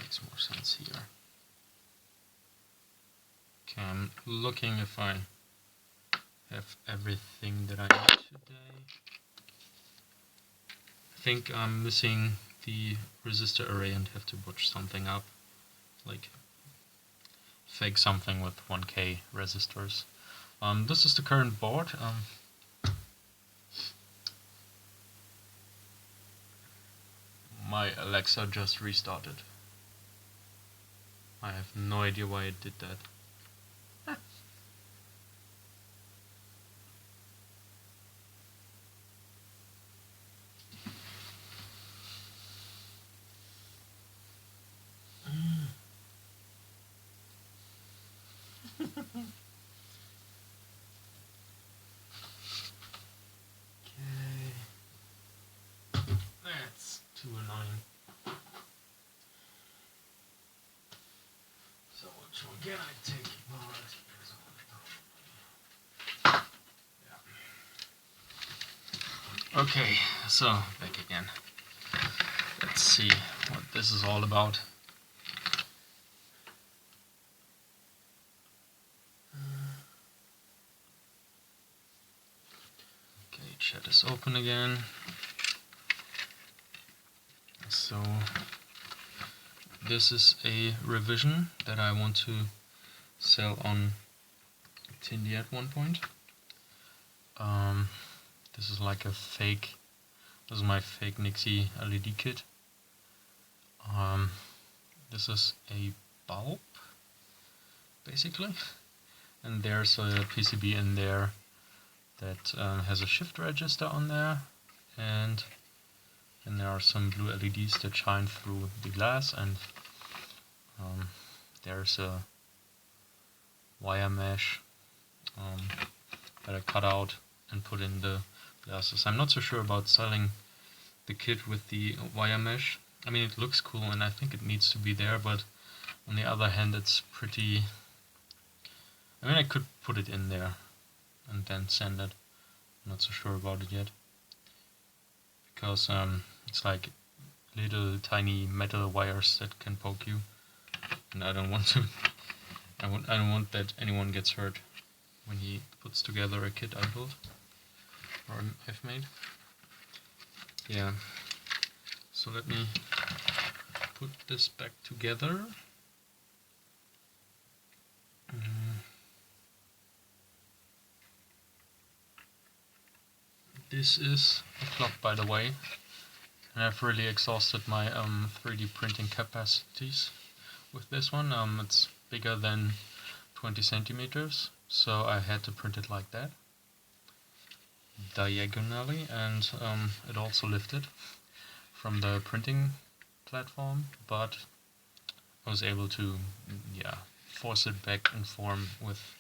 makes more sense here. Okay, I'm looking if I have everything that I need today. I think I'm missing the resistor array and have to butch something up, like fake something with 1K resistors. This is the current board. My Alexa just restarted. I have no idea why it did that. That's too annoying. So which one can I take? Yeah. Okay, so back again. Let's see what this is all about. Okay, chat is open again. So this is a revision that I want to sell on Tindy at one point. This is like a fake. This is my fake Nixie LED kit. This is a bulb, basically, and there's a PCB in there that has a shift register on there, and there are some blue LEDs that shine through the glass, and there's a wire mesh that I cut out and put in the glasses. I'm not so sure about selling the kit with the wire mesh. I mean, it looks cool and I think it needs to be there, but on the other hand, it's pretty... I mean, I could put it in there and then send it. I'm not so sure about it yet, because it's like little tiny metal wires that can poke you, and I don't want to. I don't want that anyone gets hurt when he puts together a kit I built or I've made. Yeah. So let me put this back together. This is a clock, by the way, and I've really exhausted my 3D printing capacities with this one. It's bigger than 20 centimeters, so I had to print it like that, diagonally, and it also lifted from the printing platform, but I was able to, force it back in form with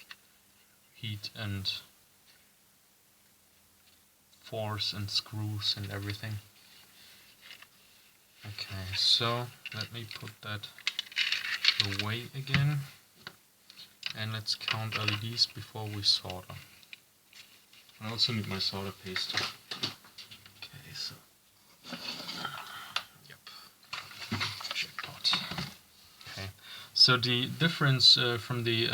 heat and force and screws and everything. Okay, so let me put that away again, and let's count LEDs before we solder. I also need my solder paste. Okay, so jackpot. Okay, so the difference from the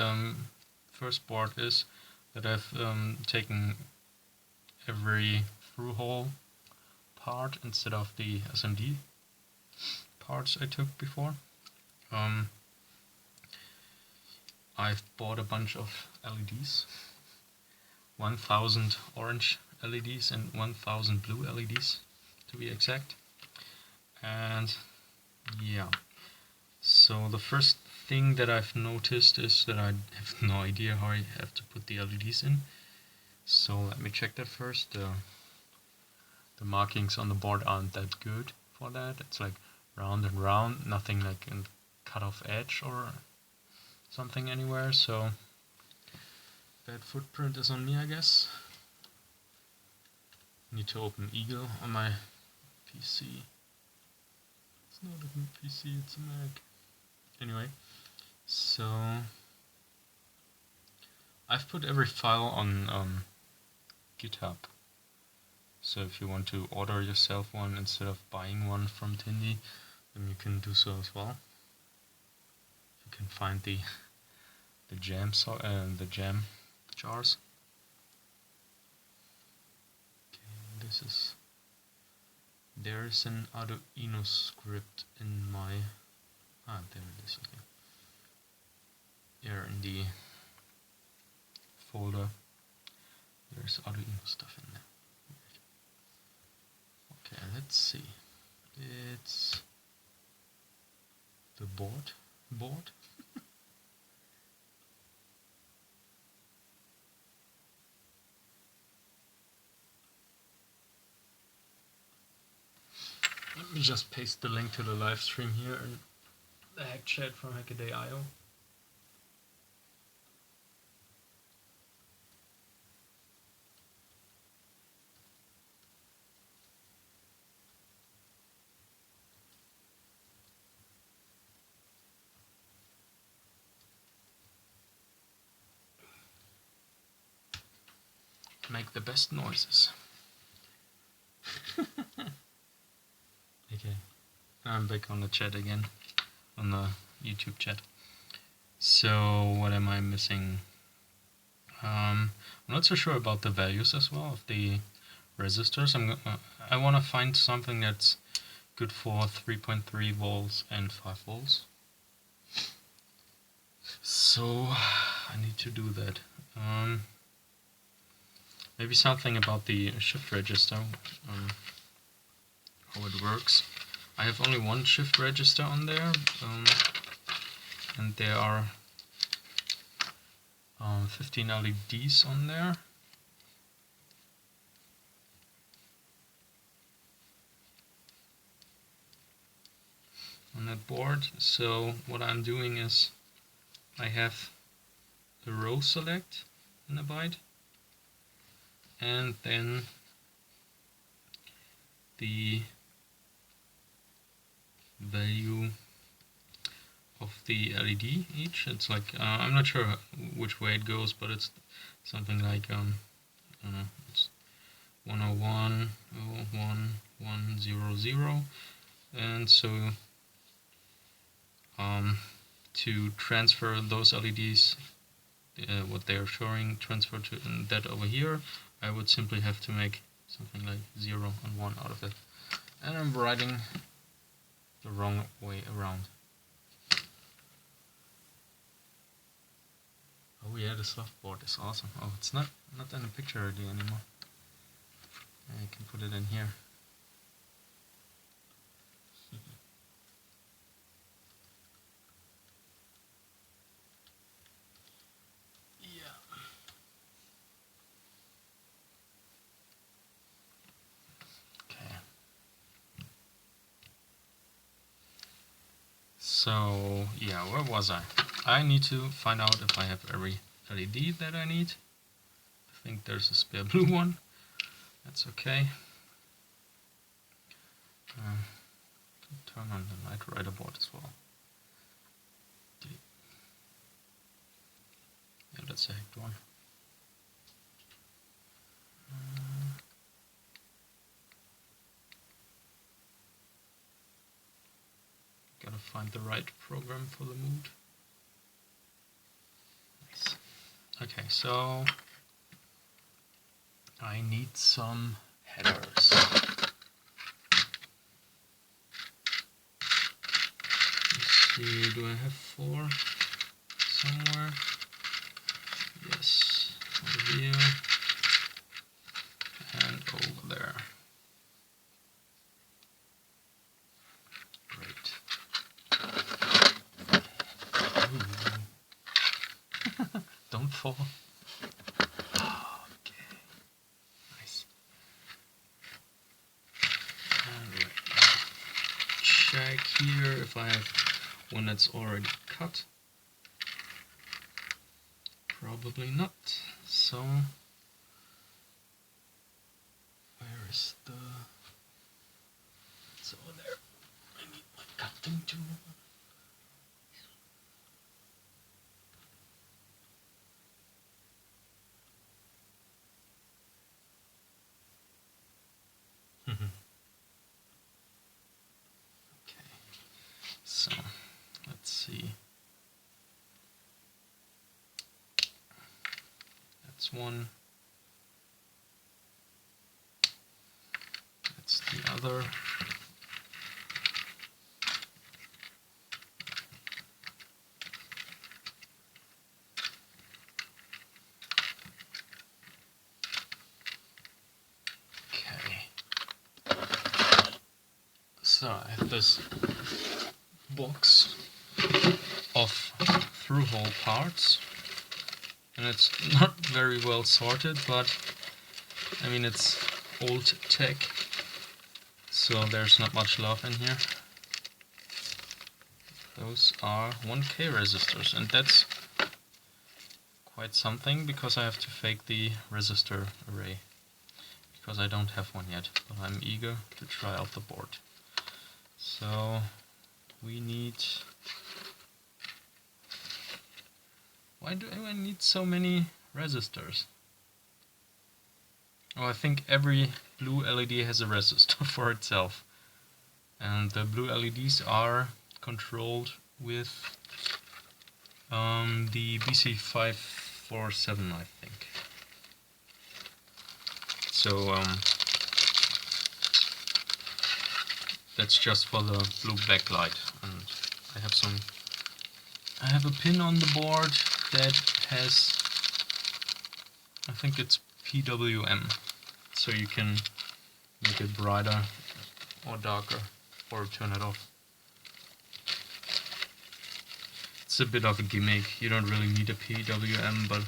first board is that I've taken every through hole part instead of the SMD parts I took before. I've bought a bunch of LEDs, 1000 orange LEDs and 1000 blue LEDs to be exact. And yeah, so the first thing that I've noticed is that I have no idea how I have to put the LEDs in. So let me check that first. The markings on the board aren't that good for that. It's like round and round, nothing like a cut off edge or something anywhere, so bad footprint is on me, I guess. Need to open Eagle on my PC. It's not a PC, it's a Mac. Anyway, so I've put every file on GitHub. So if you want to order yourself one instead of buying one from Tindy, then you can do so as well. you can find the jam jars. Okay, there's an Arduino script in my there it is. Okay, here in the folder there's Arduino stuff in there. Okay, let's see. It's the board. Let me just paste the link to the live stream here in the hack chat from Hackaday.io. Make the best noises. Okay, I'm back on the chat again, on the YouTube chat. So what am I missing? I'm not so sure about the values as well of the resistors. I want to find something that's good for 3.3 volts and 5 volts. So I need to do that. Maybe something about the shift register, how it works. I have only one shift register on there, and there are 15 LEDs on there. On that board. So what I'm doing is I have a row select in a byte, and then the value of the LED each. It's like I'm not sure which way it goes, but it's something like I don't know, it's 101, 01, 100, and so to transfer those LEDs, what they are showing, transfer to that over here, I would simply have to make something like 0 and 1 out of it. And I'm writing the wrong way around. Oh yeah, the soft board is awesome. Oh, it's not in the picture already anymore. I can put it in here. So yeah, where was I? I need to find out if I have every LED that I need. I think there's a spare blue one. That's okay. Turn on the light writer board as well. Yeah, that's a hacked one. Gotta find the right program for the mood. Nice. Okay, so I need some headers. Let's see, do I have 4 somewhere? Yes, over here and over there. Don't fall. Okay, nice. And check here if I have one that's already cut. Probably not. So where is the? It's over there. I need my cutting tool. Okay, so let's see. That's one. That's the other. So I have this box of through-hole parts, and it's not very well sorted, but I mean it's old tech, so there's not much love in here. Those are 1K resistors, and that's quite something because I have to fake the resistor array, because I don't have one yet, but I'm eager to try out the board. So we need... Why do I need so many resistors? Oh, I think every blue LED has a resistor for itself. And the blue LEDs are controlled with the BC547, I think. So that's just for the blue backlight, and I have a pin on the board that has, I think it's PWM, so you can make it brighter or darker or turn it off. It's a bit of a gimmick, you don't really need a PWM, but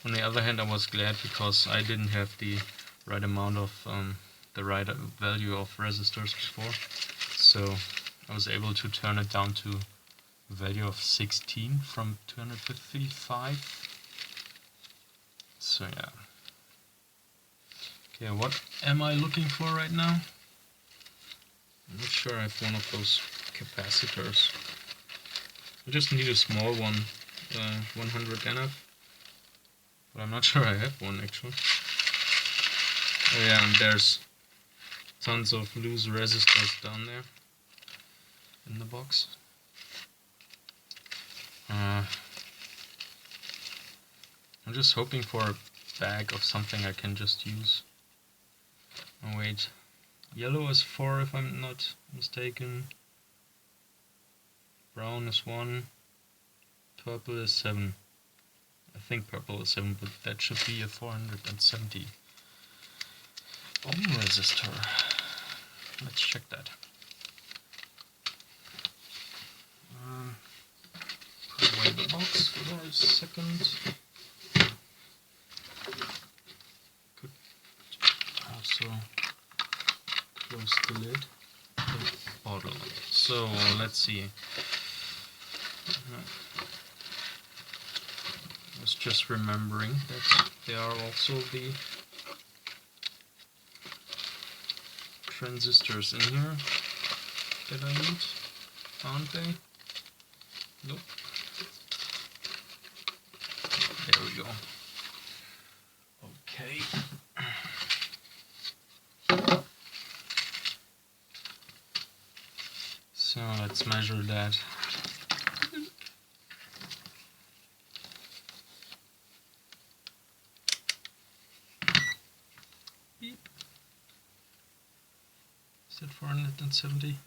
on the other hand I was glad because I didn't have the right amount of the right value of resistors before, so I was able to turn it down to a value of 16 from 255. So yeah. Okay, what am I looking for right now? I'm not sure I have one of those capacitors. I just need a small one, 100 NF, but I'm not sure I have one actually. Oh yeah, and there's tons of loose resistors down there in the box. I'm just hoping for a bag of something I can just use. Oh wait, yellow is 4 if I'm not mistaken, brown is 1, purple is 7. I think purple is 7, but that should be a 470 ohm resistor. Let's check that. Put away the box for a second. Could also close the lid. The bottle. So let's see. I was just remembering that there are also the transistors in here that I need, aren't they? Nope. There we go. Okay. So let's measure that. Beep. Is that 470?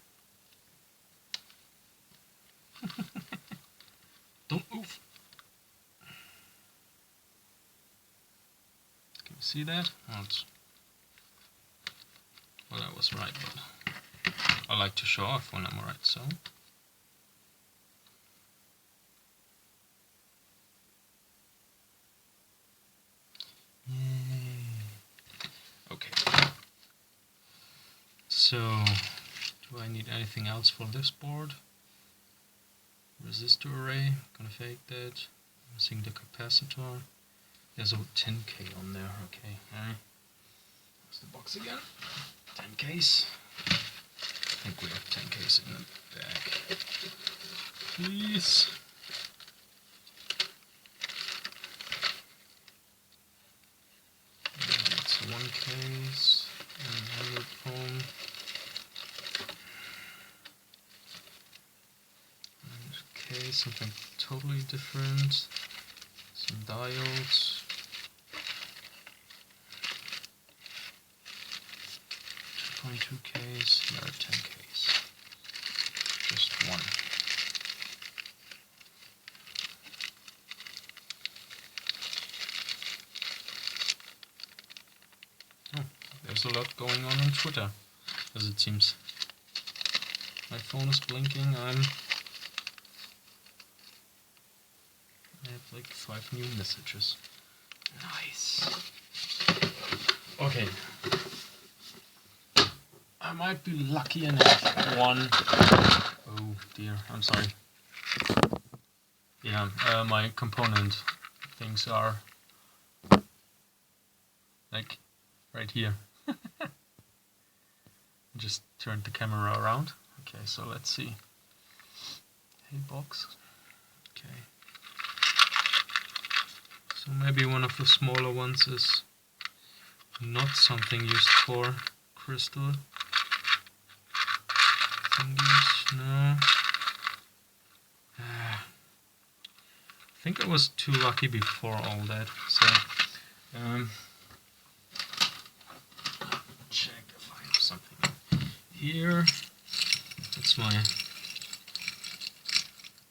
Don't move. Can you see that? Well, I was right, but I like to show off when I'm right, so. Yay. Okay. So, do I need anything else for this board? Resistor array, gonna fake that. Missing the capacitor. There's a 10K on there, okay. Alright. There's the box again. 10Ks. I think we have 10Ks in the back. Please. That's 1Ks and 100 ohm. Okay, something totally different. Some diodes. 6.2Ks, here are 10Ks. Just one. Oh, there's a lot going on Twitter, as it seems. My phone is blinking. I have like 5 new messages. Nice. Okay. I might be lucky and have one. Oh dear, I'm sorry. Yeah, my component things are like right here. Just turned the camera around. Okay, so let's see. Hey box. Okay. So maybe one of the smaller ones is not something used for crystal thingies. No. I think I was too lucky before all that. So check if I have something here.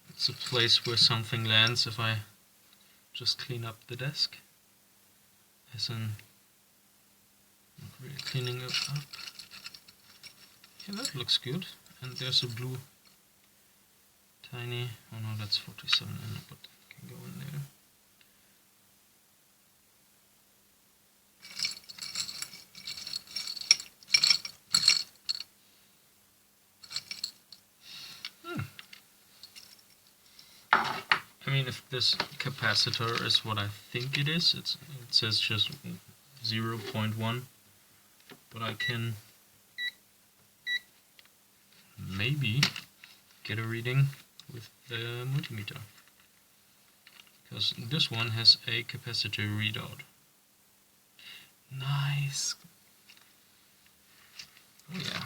It's a place where something lands if I just clean up the desk. As in, not really cleaning it up. Yeah, that looks good. And there's a blue tiny, oh no, that's 47 in it, but can go in there. I mean, if this capacitor is what I think it is, it says just 0.1, but I can maybe get a reading with the multimeter, because this one has a capacitor readout. Nice. Oh yeah.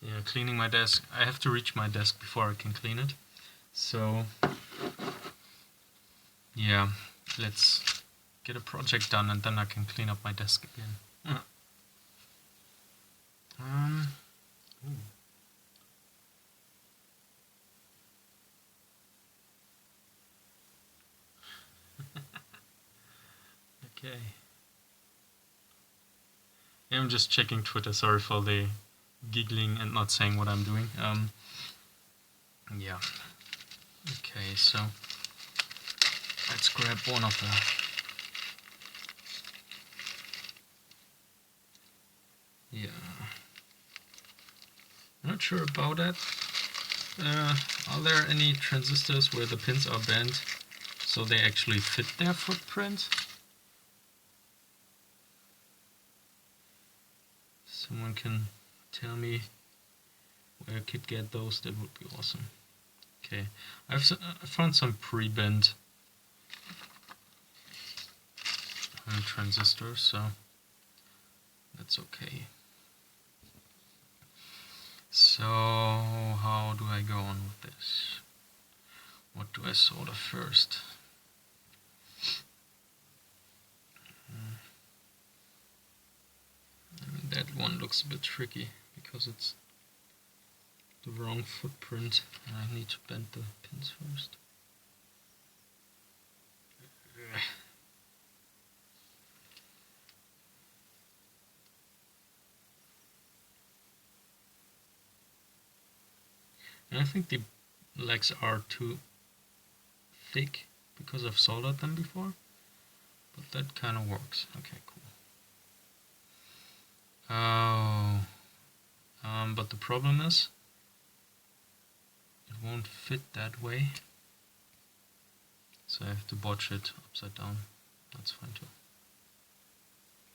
Yeah, cleaning my desk. I have to reach my desk before I can clean it. So yeah, let's get a project done and then I can clean up my desk again. Okay. Yeah, I'm just checking Twitter. Sorry for the giggling and not saying what I'm doing. Yeah. Okay, so let's grab one of the. Yeah. I'm not sure about that. Are there any transistors where the pins are bent so they actually fit their footprint? Someone can tell me where I could get those, that would be awesome. Okay, I found some pre-bent transistors, so that's okay. So how do I go on with this? What do I solder first? That one looks a bit tricky because it's the wrong footprint and I need to bend the pins first. And I think the legs are too thick because I've soldered them before, but that kind of works. Okay, cool. Oh, but the problem is it won't fit that way, so I have to botch it upside down. That's fine too.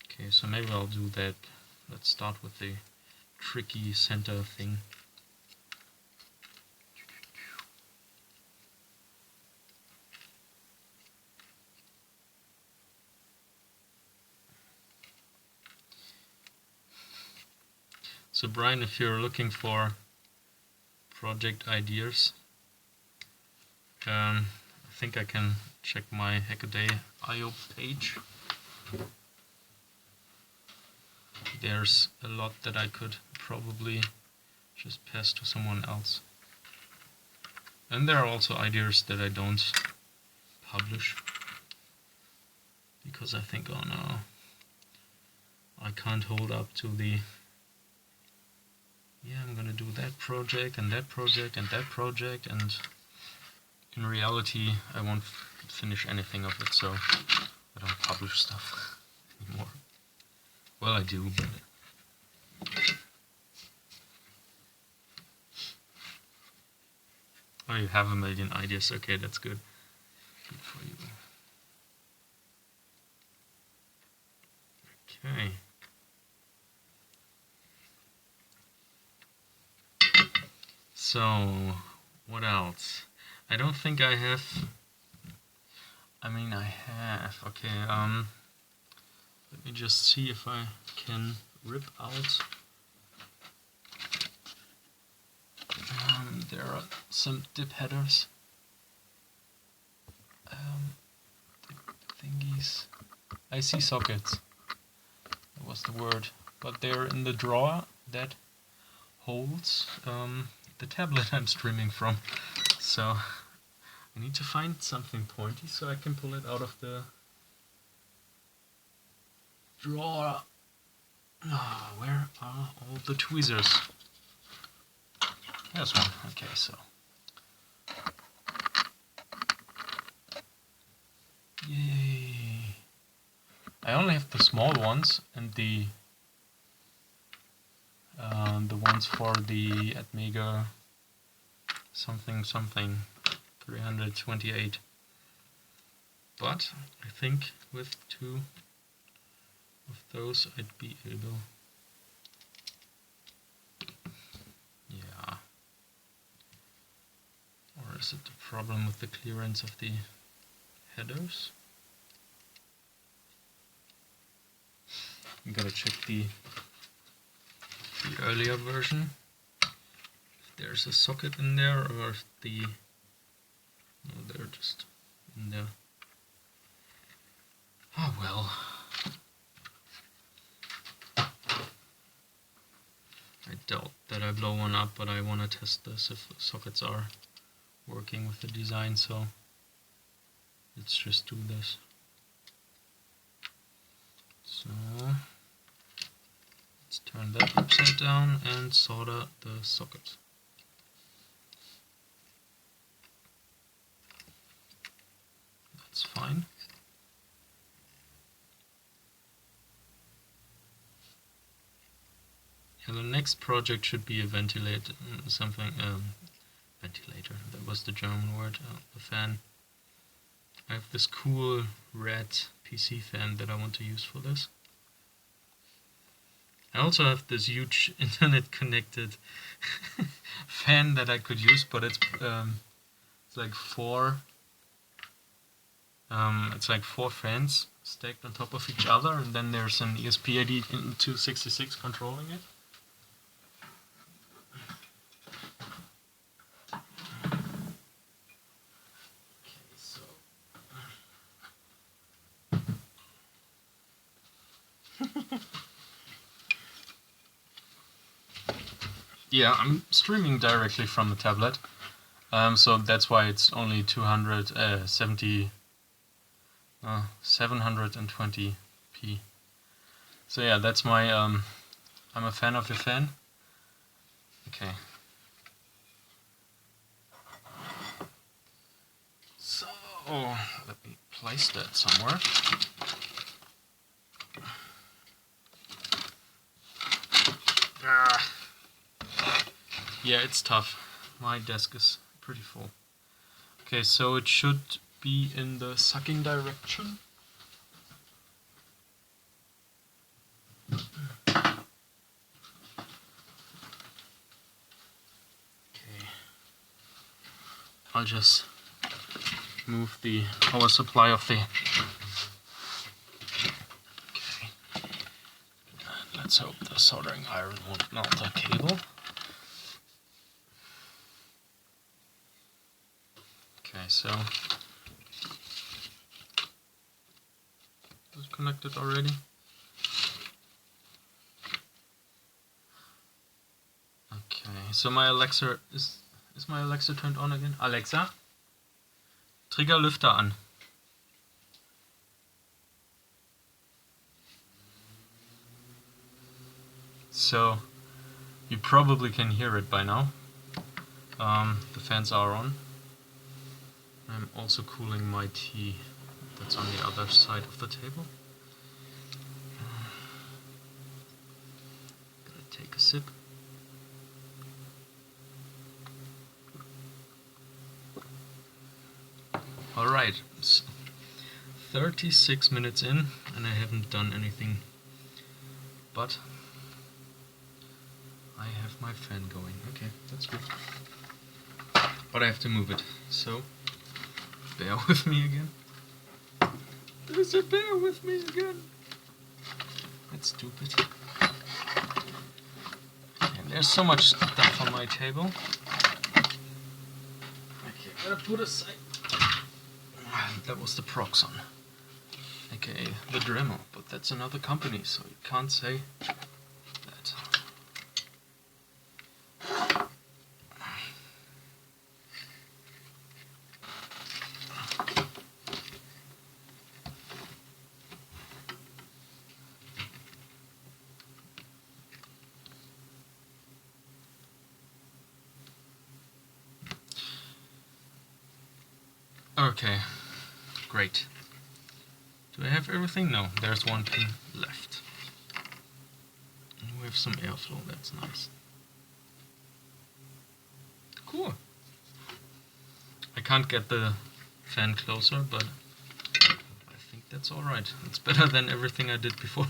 Okay, so maybe I'll do that. Let's start with the tricky center thing. So Brian, if you're looking for project ideas, I think I can check my Hackaday IO page. There's a lot that I could probably just pass to someone else. And there are also ideas that I don't publish. Because I think, oh no, I can't hold up to the, yeah, I'm gonna do that project and that project and that project, and in reality I won't finish anything of it, so I don't publish stuff anymore. Well, I do, but oh, you have a million ideas. Okay, that's good. Good for you. Okay. So, what else? I don't think I have. I mean, I have. Okay. Let me just see if I can rip out. There are some dip headers. Thingies. IC sockets. That was the word. But they're in the drawer that holds the tablet I'm streaming from. So I need to find something pointy so I can pull it out of the drawer. Oh, where are all the tweezers? There's one. Okay, so. Yay! I only have the small ones and the ones for the Atmega something 328. But I think with 2 of those I'd be able. Yeah. Or is it the problem with the clearance of the headers? I'm gonna check the earlier version. If there's a socket in there, or if no, they're just in there. Oh well. I doubt that I blow one up, but I want to test this if the sockets are working with the design, so let's just do this. So let's turn that upside down and solder the socket. That's fine. And the next project should be a ventilator, ventilator, that was the German word, the fan. I have this cool red PC fan that I want to use for this. I also have this huge internet connected fan that I could use, but it's like four fans stacked on top of each other, and then there's an ESP8266 controlling it. Yeah, I'm streaming directly from the tablet, so that's why it's only 720p. So yeah, that's my, I'm a fan of your fan. Okay. So, let me place that somewhere. Yeah, it's tough. My desk is pretty full. Okay, so it should be in the sucking direction. Okay. I'll just move the power supply of the... Okay. Let's hope the soldering iron won't melt the cable. Okay, so Is it connected already? Okay, so my Alexa is my Alexa turned on again? Alexa, Trigger Lüfter an. So you probably can hear it by now. The fans are on. I'm also cooling my tea. That's on the other side of the table. Gotta take a sip. Alright, so 36 minutes in and I haven't done anything, but I have my fan going. Okay, that's good. But I have to move it, so bear with me again. There's a bear with me again. That's stupid. And there's so much stuff on my table. Okay, I'm gonna put aside. That was the Proxon, aka the Dremel, but that's another company, so you can't say that. Okay, great. Do I have everything? No, there's one pin left. And we have some airflow, that's nice. Cool. I can't get the fan closer, but I think that's alright. It's better than everything I did before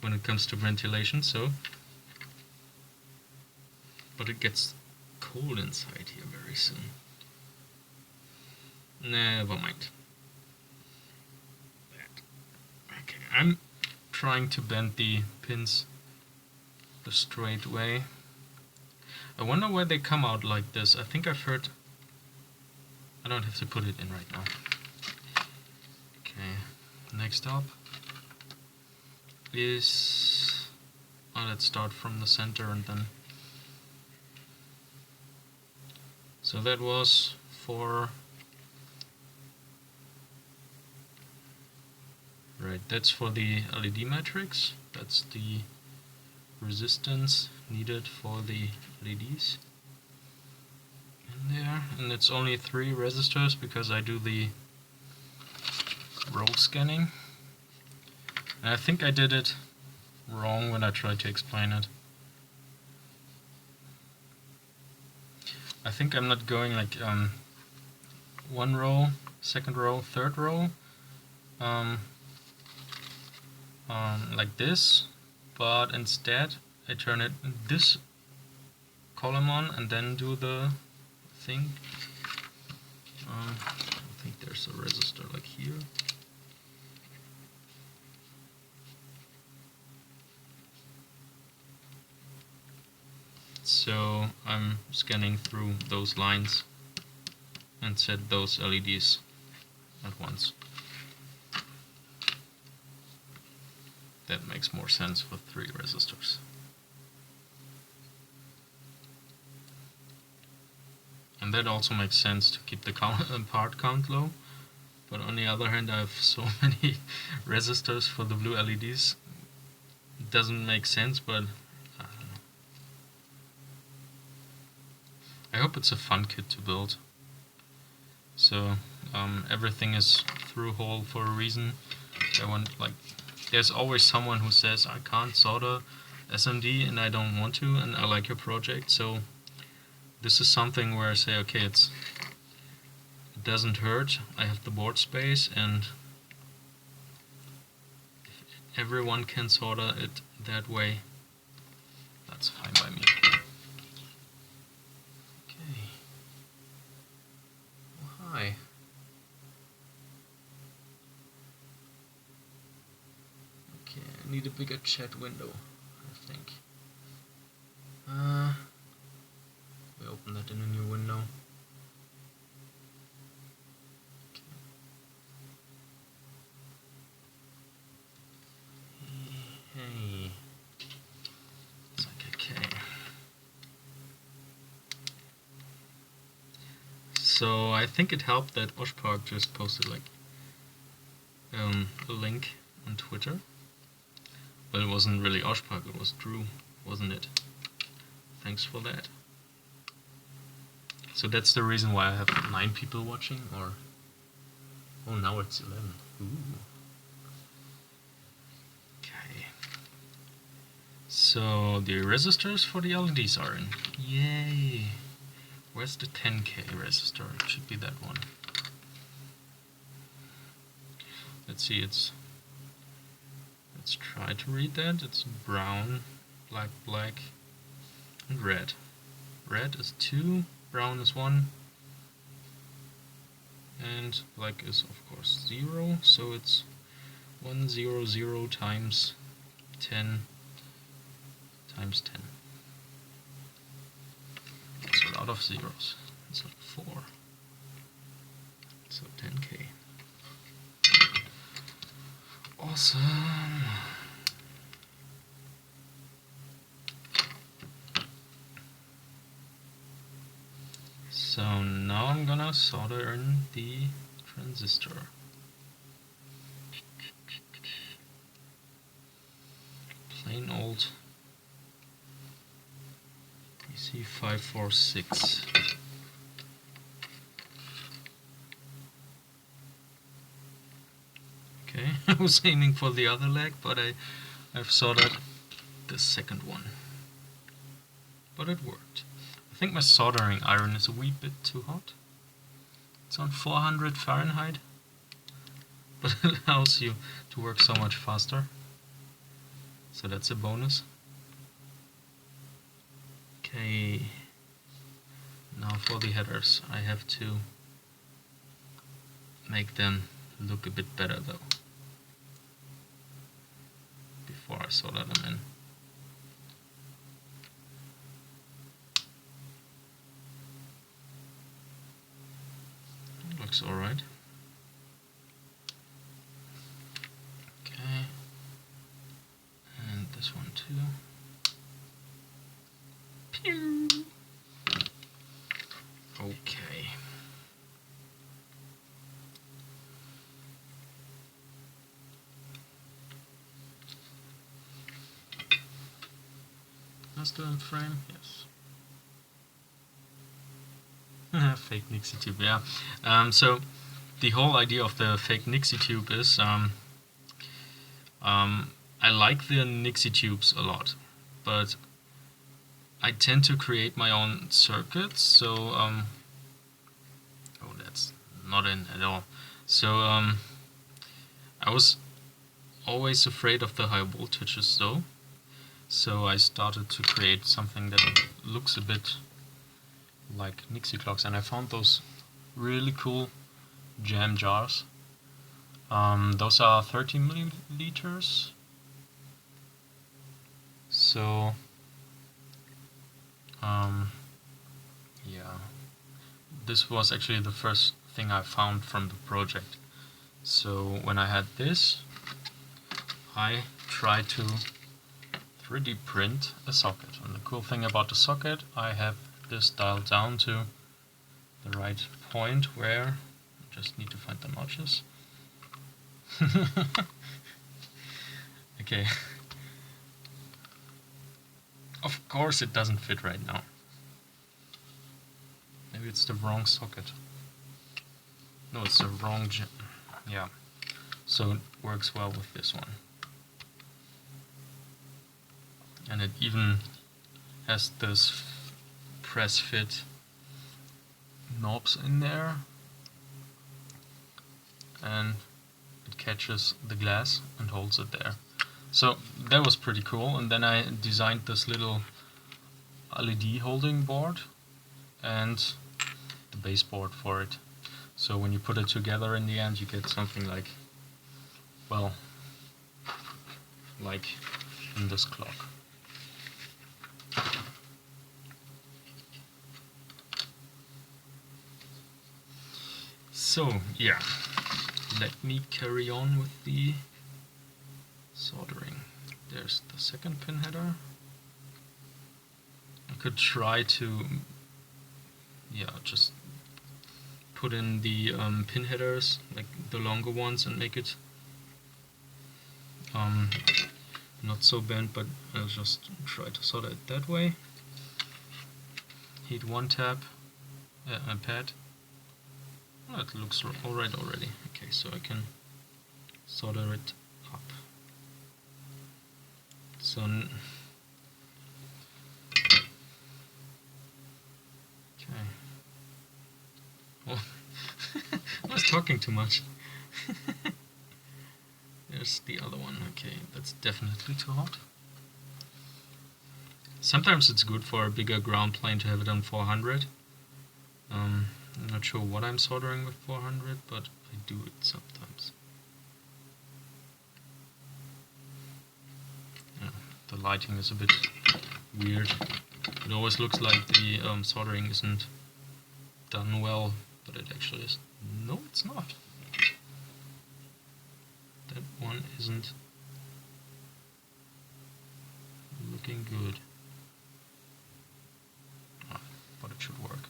when it comes to ventilation, so. But it gets cold inside here very soon. Never mind. Okay, I'm trying to bend the pins the straight way. I wonder why they come out like this. I think I've heard... I don't have to put it in right now. Okay, next up is... Oh, let's start from the center and then... So that was for... Right, that's for the LED matrix. That's the resistance needed for the LEDs in there, and it's only 3 resistors because I do the row scanning. And I think I did it wrong when I tried to explain it. I think I'm not going like 1 row, 2nd row, 3rd row, like this, but instead I turn it this column on and then do the thing. I think there's a resistor like here. So I'm scanning through those lines and set those LEDs at once. That makes more sense with 3 resistors. And that also makes sense to keep the part count low. But on the other hand, I have so many resistors for the blue LEDs. It doesn't make sense, but I don't know. I hope it's a fun kit to build. So everything is through hole for a reason. I want, like, there's always someone who says I can't solder SMD and I don't want to, and I like your project. So this is something where I say, okay, it doesn't hurt. I have the board space, and if everyone can solder it that way, that's fine by me. Okay. Oh, hi. Okay, I need a bigger chat window, I think. We open that in a new window. Okay. So I think it helped that Oshpark just posted like a link on Twitter. But it wasn't really Oshpark, it was Drew, wasn't it? Thanks for that. So that's the reason why I have 9 people watching, or... Oh, now it's 11. Ooh. Okay. So the resistors for the LEDs are in. Yay! Where's the 10K resistor? It should be that one. Let's see, let's try to read that. It's brown, black, black, and red. Red is 2, brown is 1, and black is of course 0, so it's 100 times 10 times 10. That's a lot of zeros. It's like 4. So 10K. Awesome. So now I'm gonna solder in the transistor. Plain old PC546. Okay, I was aiming for the other leg, but I've soldered the second one. But it worked. I think my soldering iron is a wee bit too hot. It's on 400 Fahrenheit, but it allows you to work so much faster. So that's a bonus. Okay, now for the headers. I have to make them look a bit better though, before I solder them in. Looks alright. Okay, and this one too. Pew! Okay. Still in frame? Yes. Fake Nixietube, yeah. So the whole idea of the fake Nixietube is I like the Nixietubes a lot, but I tend to create my own circuits, so oh, that's not in at all. So I was always afraid of the high voltages though. So I started to create something that looks a bit like Nixie clocks, and I found those really cool jam jars. Those are 30 milliliters. So yeah, this was actually the first thing I found from the project. So when I had this, I tried to 3D print a socket, and the cool thing about the socket, I have this dialed down to the right point where I just need to find the notches. Okay. Of course it doesn't fit right now. Maybe it's the wrong socket. No, it's the wrong yeah. So it works well with this one. And it even has this press fit knobs in there, and it catches the glass and holds it there. So that was pretty cool. And then I designed this little LED holding board and the baseboard for it. So when you put it together in the end, you get something like, well, like in this clock. So yeah, let me carry on with the soldering. There's the second pin header. I could try to, yeah, just put in the pin headers, like the longer ones, and make it not so bent, but I'll just try to solder it that way. Heat one tab, a pad. Oh, it looks alright already. Okay, so I can solder it up. So okay. Oh, I was talking too much. There's the other one. Okay, that's definitely too hot. Sometimes it's good for a bigger ground plane to have it on 400. I'm not sure what I'm soldering with 400, but I do it sometimes. Yeah, the lighting is a bit weird. It always looks like the soldering isn't done well, but it actually is. No, it's not. That one isn't looking good. But it should work.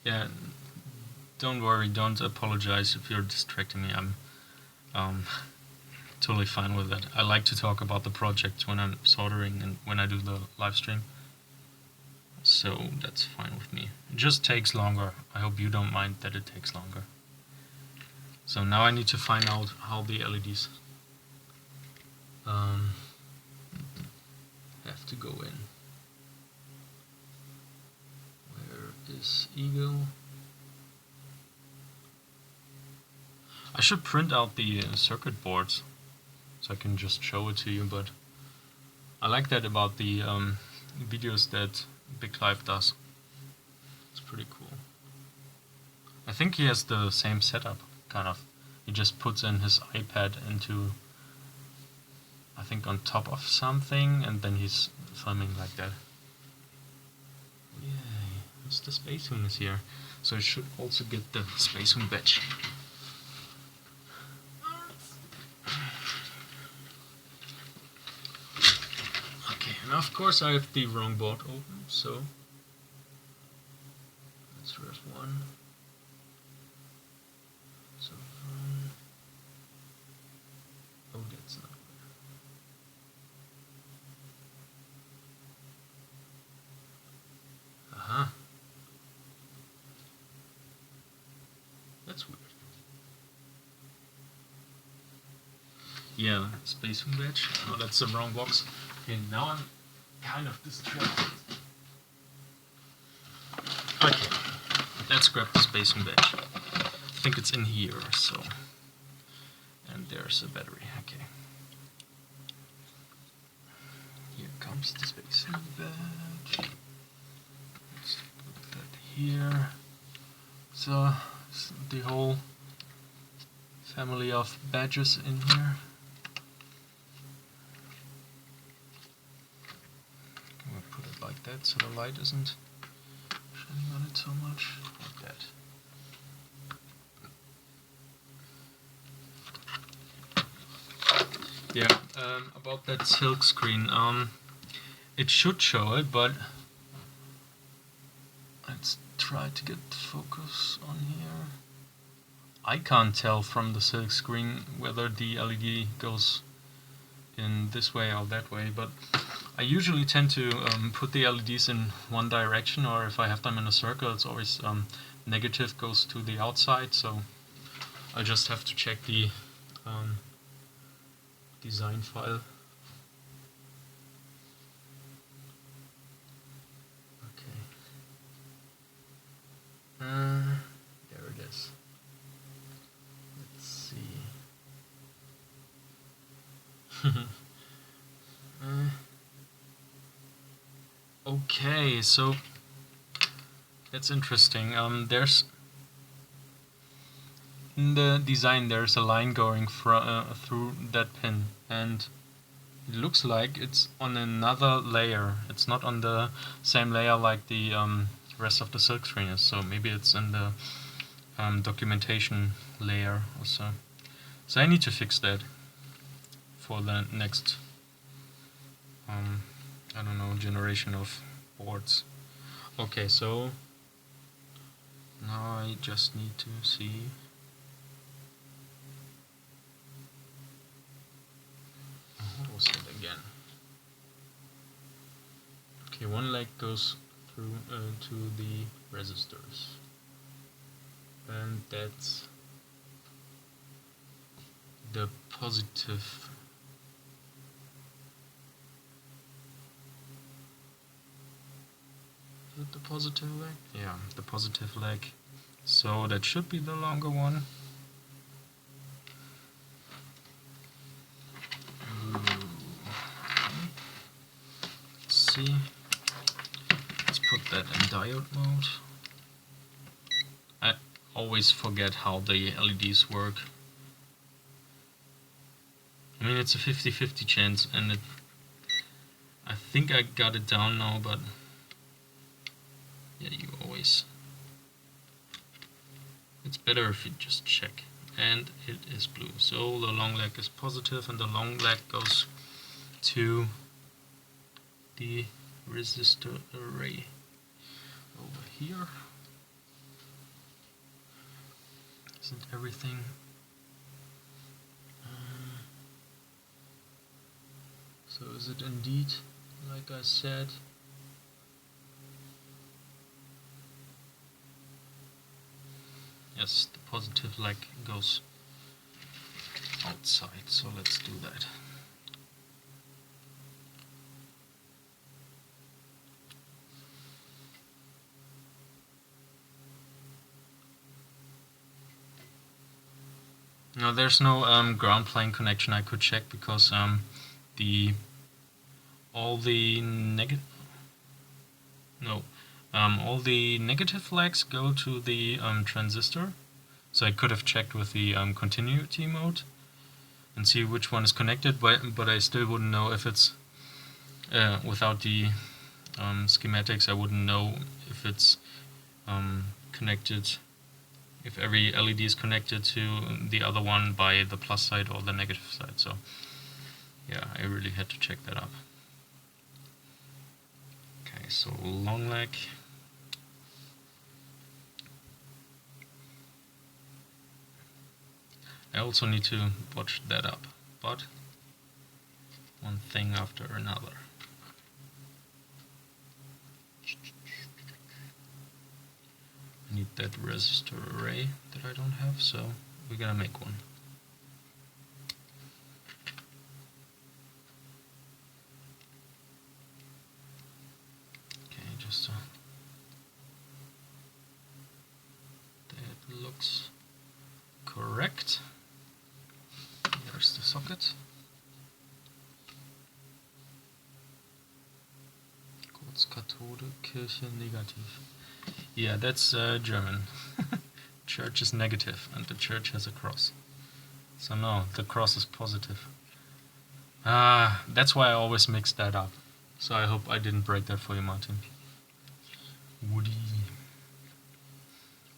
Yeah, don't worry, don't apologize if you're distracting me. I'm totally fine with that. I like to talk about the project when I'm soldering and when I do the live stream. So that's fine with me. It just takes longer. I hope you don't mind that it takes longer. So now I need to find out how the LEDs have to go in. Where is Eagle? I should print out the circuit boards so I can just show it to you, but I like that about the videos that Big Live does. It's pretty cool. I think he has the same setup, kind of. He just puts in his iPad into, I think, on top of something, and then he's filming like that. Yay, Mr. Spacehoon is here. So I should also get the Spacehoon badge. Okay, and of course I have the wrong board open, so that's first one. So oh, that's not good. Aha. That's weird. Yeah, Spacehoon badge. Oh, that's the wrong box. Okay, now I'm kind of distracted. Okay, let's grab the Spacehoon badge. I think it's in here, so. And there's a battery, okay. Here comes the Spacehoon badge. Let's put that here. So, the whole family of badges in here. I'm gonna put it like that so the light isn't shining on it so much. Like that. Yeah, about that silk screen, it should show it, but let's try to get focus on here. I can't tell from the silk screen whether the LED goes in this way or that way, but I usually tend to put the LEDs in one direction, or if I have them in a circle, it's always negative goes to the outside, so I just have to check the design file. Okay. There it is. Let's see. Okay, so that's interesting. There's in the design there's a line going through that pin, and it looks like it's on another layer. It's not on the same layer like the rest of the silk screen is. So maybe it's in the documentation layer also. So I need to fix that for the next I don't know, generation of boards. Okay, so now I just need to see. What was it again? Okay, one leg goes through to the resistors, and that's the positive. Is it the positive leg? Yeah, the positive leg. So that should be the longer one. Let's see. Let's put that in diode mode. I always forget how the LEDs work. I mean, it's a 50-50 chance, and I think I got it down now, but yeah, you always... It's better if you just check. And it is blue. So the long leg is positive, and the long leg goes to the resistor array over here. Isn't everything... So is it indeed, like I said, yes, the positive leg goes outside, so let's do that. Now there's no ground plane connection I could check because all the negative flags go to the transistor. So I could have checked with the continuity mode and see which one is connected, but I still wouldn't know if it's without the schematics. I wouldn't know if it's connected. If every LED is connected to the other one by the plus side or the negative side. So yeah, I really had to check that up. Okay, so long leg. I also need to watch that up, but one thing after another. I need that resistor array that I don't have, so we're gonna make one. Okay, just that looks correct. Here's the socket. Kathode, Kirche, negativ. Yeah, that's German. Church is negative and the church has a cross. So no, the cross is positive. That's why I always mix that up. So I hope I didn't break that for you, Martin. Woody.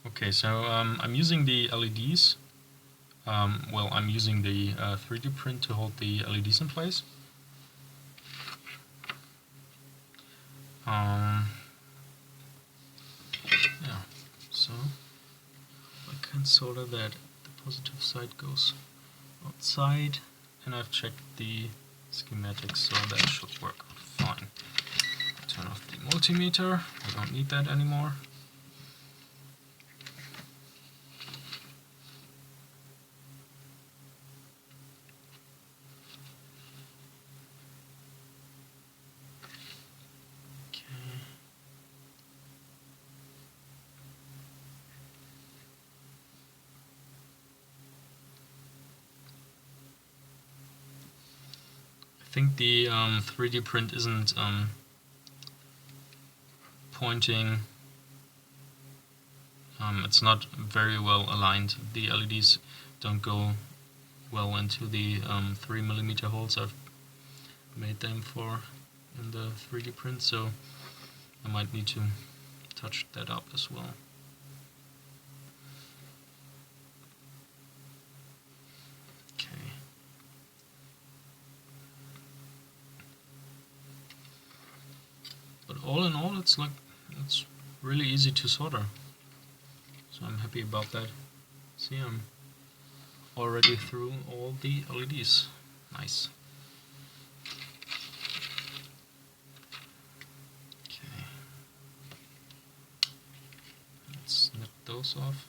Okay, so I'm using the LEDs. Well, I'm using the 3D print to hold the LEDs in place. Yeah, so I can solder that. The positive side goes outside, and I've checked the schematics, so that should work fine. Turn off the multimeter, I don't need that anymore. I think the 3D print isn't pointing, it's not very well aligned. The LEDs don't go well into the 3mm holes I've made them for in the 3D print, so I might need to touch that up as well. But all in all, it's really easy to solder. So I'm happy about that. See, I'm already through all the LEDs. Nice. Okay. Let's snip those off.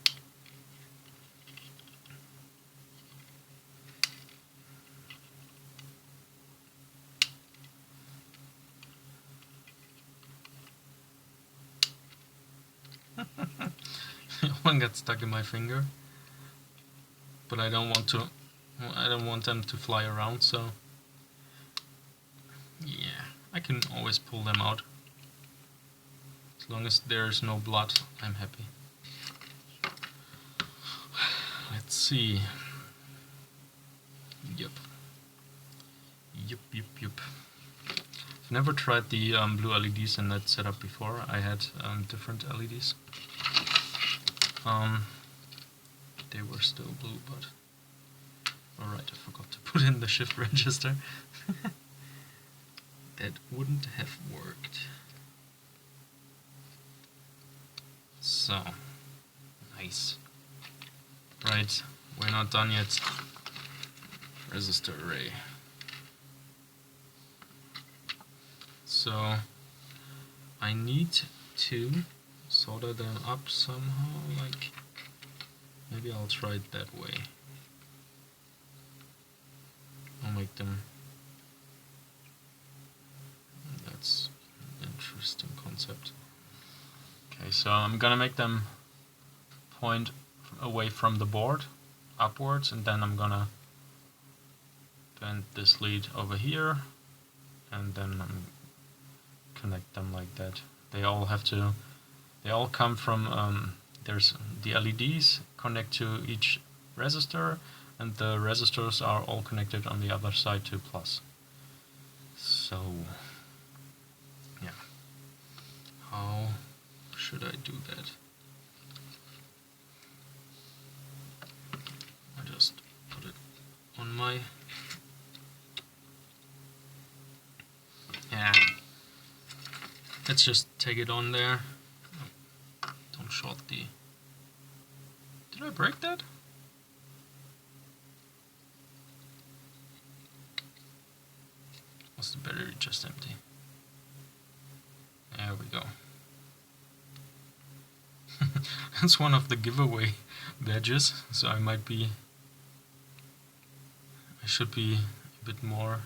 One got stuck in my finger, but I don't want them to fly around, so yeah, I can always pull them out. As long as there's no blood, I'm happy. Let's see. Yep. I've never tried the blue LEDs in that setup before. I had different LEDs. They were still blue, but alright, I forgot to put in the shift register. That wouldn't have worked. So, nice. Right, we're not done yet. Resistor array. So, I need to solder them up somehow, like, maybe I'll try it that way. I'll make them, that's an interesting concept. Okay, so I'm gonna make them point away from the board, upwards, and then I'm gonna bend this lead over here, and then connect them like that. They all come from, there's the LEDs connect to each resistor, and the resistors are all connected on the other side to plus. So, yeah. How should I do that? I just put it on my... Yeah. Let's just take it on there. Don't short the... Did I break that? Was the battery just empty? There we go. That's one of the giveaway badges, so I should be a bit more...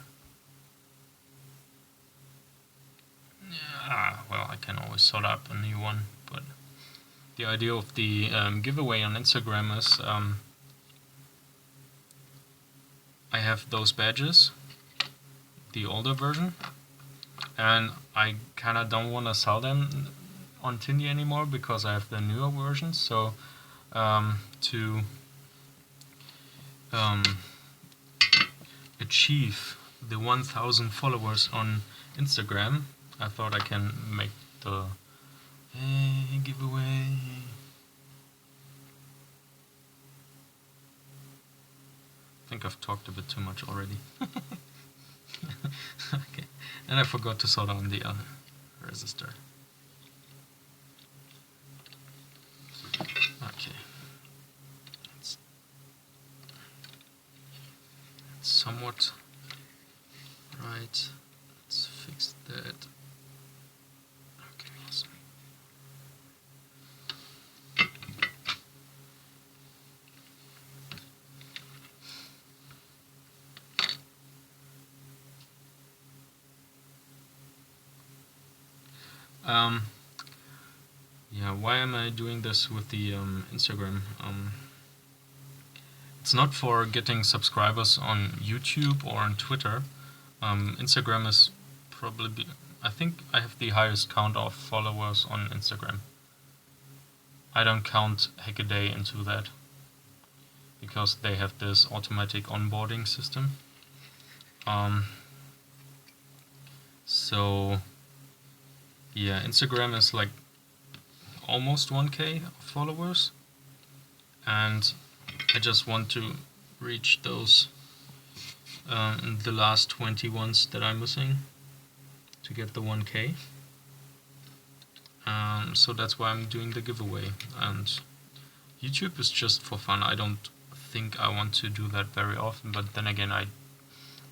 Yeah, well, I can always sort up a new one, but the idea of the giveaway on Instagram is I have those badges, the older version, and I kinda don't want to sell them on Tindy anymore because I have the newer versions. So to achieve the 1,000 followers on Instagram, I thought I can make the giveaway. I think I've talked a bit too much already. Okay, and I forgot to solder on the resistor. Okay, it's somewhat right. Let's fix that. Okay, awesome. Yeah, why am I doing this with the Instagram? It's not for getting subscribers on YouTube or on Twitter. Instagram is probably, I think I have the highest count of followers on Instagram. I don't count Hackaday into that because they have this automatic onboarding system. So yeah, Instagram is like almost 1K followers, and I just want to reach those the last 20 ones that I'm missing to get the 1K. So that's why I'm doing the giveaway. And YouTube is just for fun. I don't think I want to do that very often, but then again,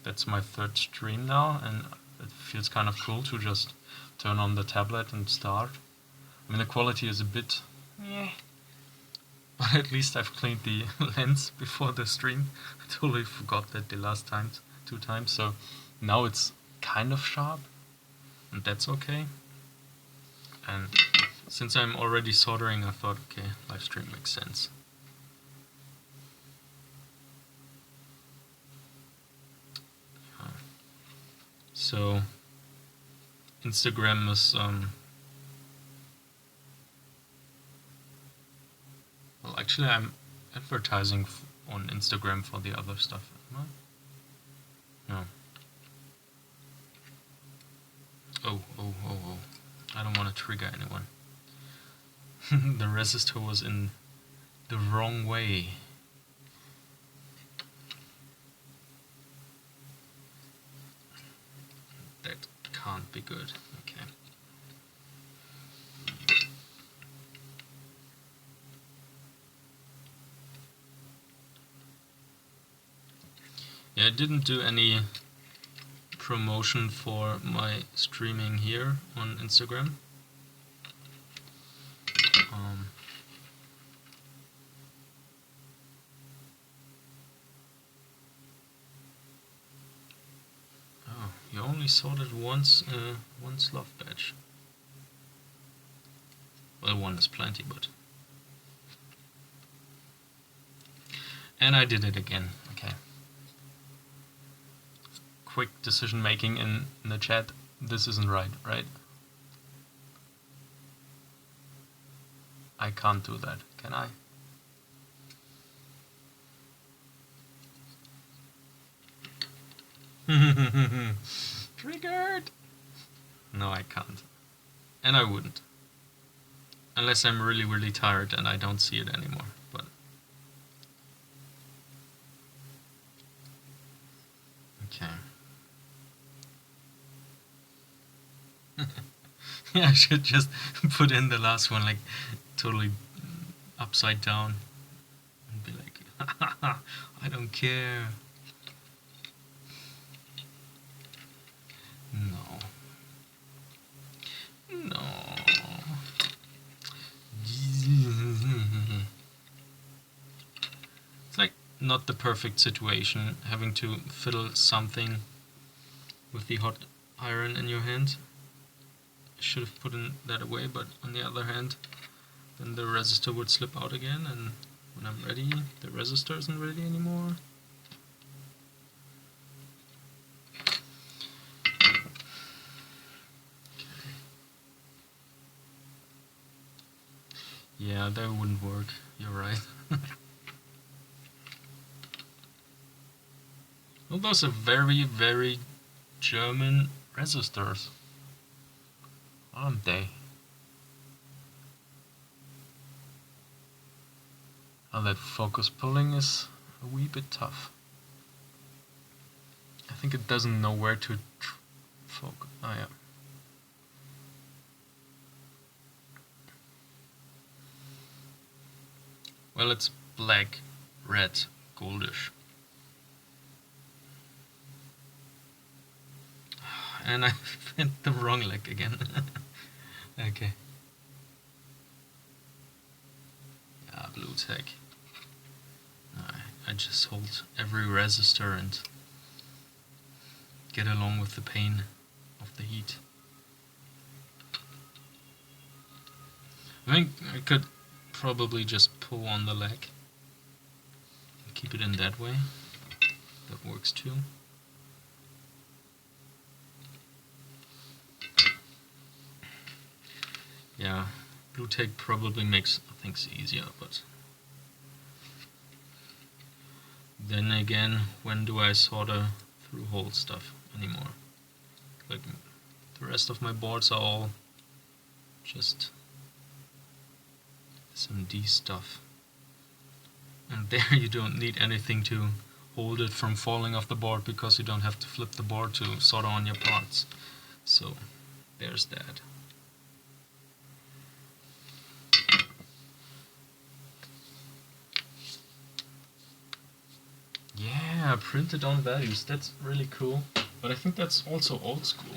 that's my third stream now, and it feels kind of cool to just turn on the tablet and start. I mean, the quality is a bit meh, but at least I've cleaned the lens before the stream. I totally forgot that the last two times, so now it's kind of sharp, and that's okay. And since I'm already soldering, I thought, okay, live stream makes sense. So Instagram is well, actually I'm advertising on Instagram for the other stuff. Am I? No. Oh. I don't want to trigger anyone. The resistor was in the wrong way. That can't be good. Okay. Yeah, I didn't do any promotion for my streaming here on Instagram. Oh, you only sorted once, one slough batch. Well, one is plenty, but... And I did it again, okay. Quick decision making in the chat. This isn't right? I can't do that, can I? Triggered! No, I can't. And I wouldn't. Unless I'm really, really tired and I don't see it anymore. But okay. Yeah, I should just put in the last one like totally upside down and be like, I don't care. No. It's like not the perfect situation having to fiddle something with the hot iron in your hand. I should have put that away, but on the other hand, then the resistor would slip out again, and when I'm ready, the resistor isn't ready anymore. Yeah, that wouldn't work. You're right. Well, those are very, very German resistors, aren't they? Oh, that focus pulling is a wee bit tough. I think it doesn't know where to focus. Oh yeah. Well, it's black, red, goldish. And I bent the wrong leg again. Okay. Yeah, blue tag. I just hold every resistor and get along with the pain of the heat. I think I could probably just pull on the leg and keep it in that way. That works too. Yeah, blue tape probably makes things easier, but then again, when do I solder through hole stuff anymore? Like, the rest of my boards are all just SMD stuff. And there you don't need anything to hold it from falling off the board, because you don't have to flip the board to solder on your parts. So there's that. yeah, printed on values. That's really cool. But I think that's also old school.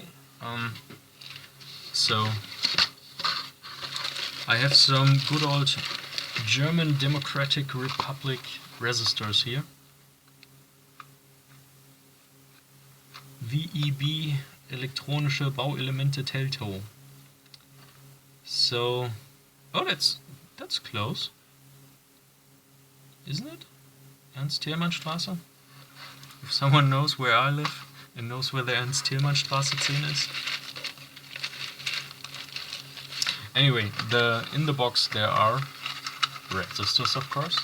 So I have some good old German Democratic Republic resistors here. VEB elektronische Bauelemente Teltow. So, oh, that's close, isn't it? Ernst-Thälmann-Straße. If someone knows where I live and knows where the Ernst-Thälmann-Straße 10 is. Anyway, in the box there are resistors, of course,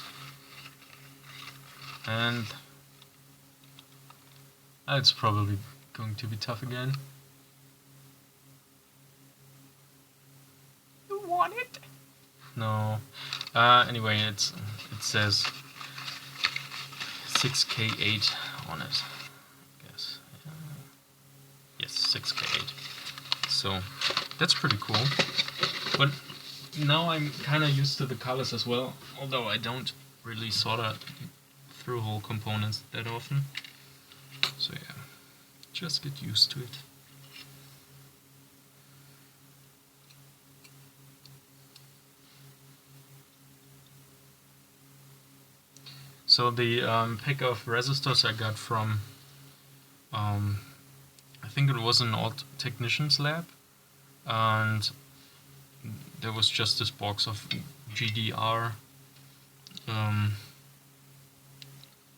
and it's probably going to be tough again. You want it? No. Anyway, it says 6K8 on it. I guess. Yes, 6K8. So that's pretty cool. But now I'm kind of used to the colors as well, although I don't really solder through hole components that often. So yeah, just get used to it. So the pack of resistors I got from, I think it was an old technician's lab, and there was just this box of GDR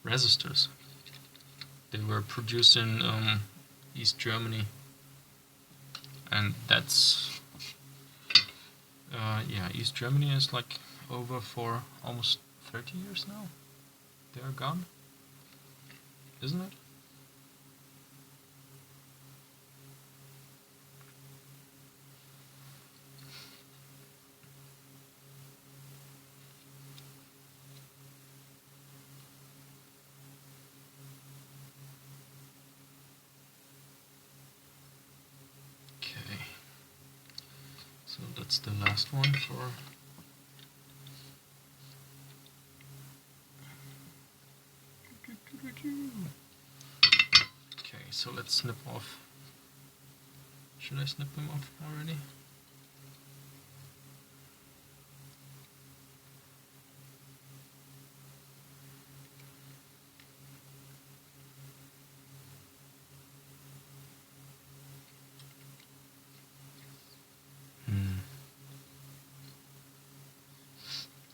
resistors. They were produced in East Germany, and that's yeah, East Germany is like over for almost 30 years now. They're gone, isn't it? So that's the last one for okay, so let's snip off. Should I snip them off already?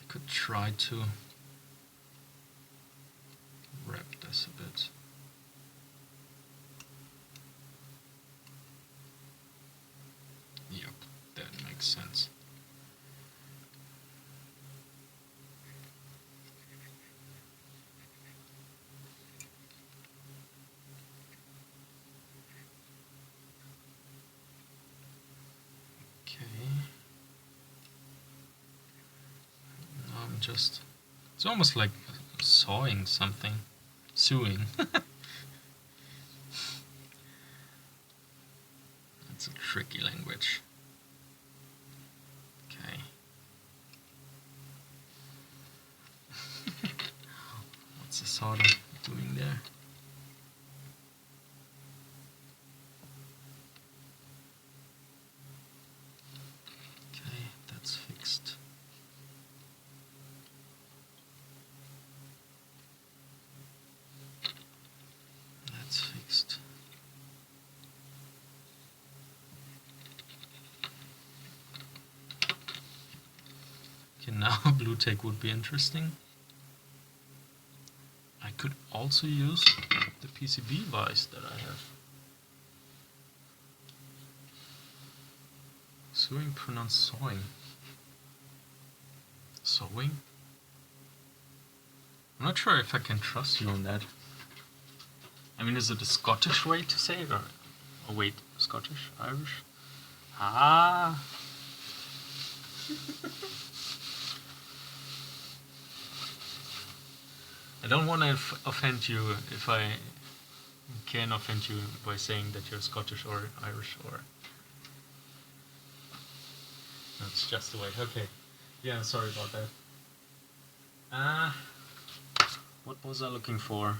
I could try to wrap this a bit. Yep, that makes sense. Okay. Now I'm just... It's almost like sawing something. Sewing. That's a tricky language. Okay. What's the solder doing there? Okay, that's fixed. That's fixed. Okay, now blue tack would be interesting. I could also use the PCB vise that I have. Sewing pronounced sawing. Sewing? I'm not sure if I can trust you on that. I mean, is it a Scottish way to say it? Or oh wait, Scottish? Irish? Ah! I don't want to offend you if I can offend you by saying that you're Scottish or Irish or... That's just the way. Okay. Yeah, sorry about that. What was I looking for?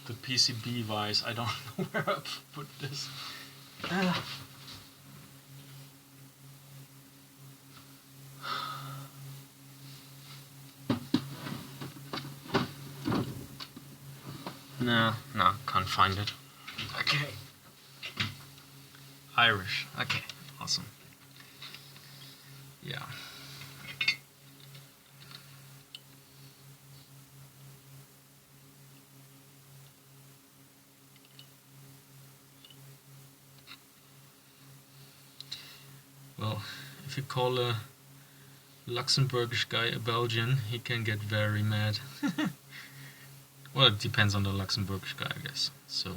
the PCB wise, I don't know where I put this. No, can't find it. Okay. Irish. Okay, awesome. Yeah. Well, if you call a Luxembourgish guy a Belgian, he can get very mad. Well, it depends on the Luxembourgish guy, I guess. So.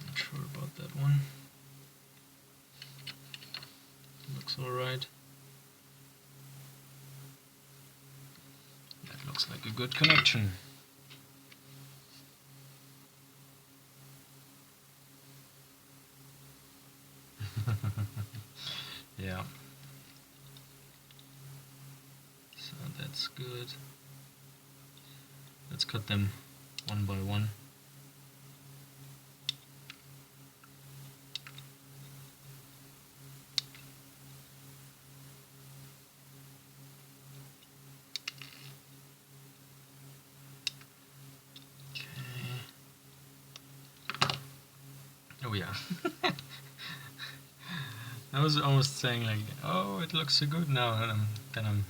Not sure about that one. Looks alright. That looks like a good connection. Yeah. So that's good. Let's cut them one by one. Oh yeah. I was almost saying like, oh, it looks so good now, and then I'm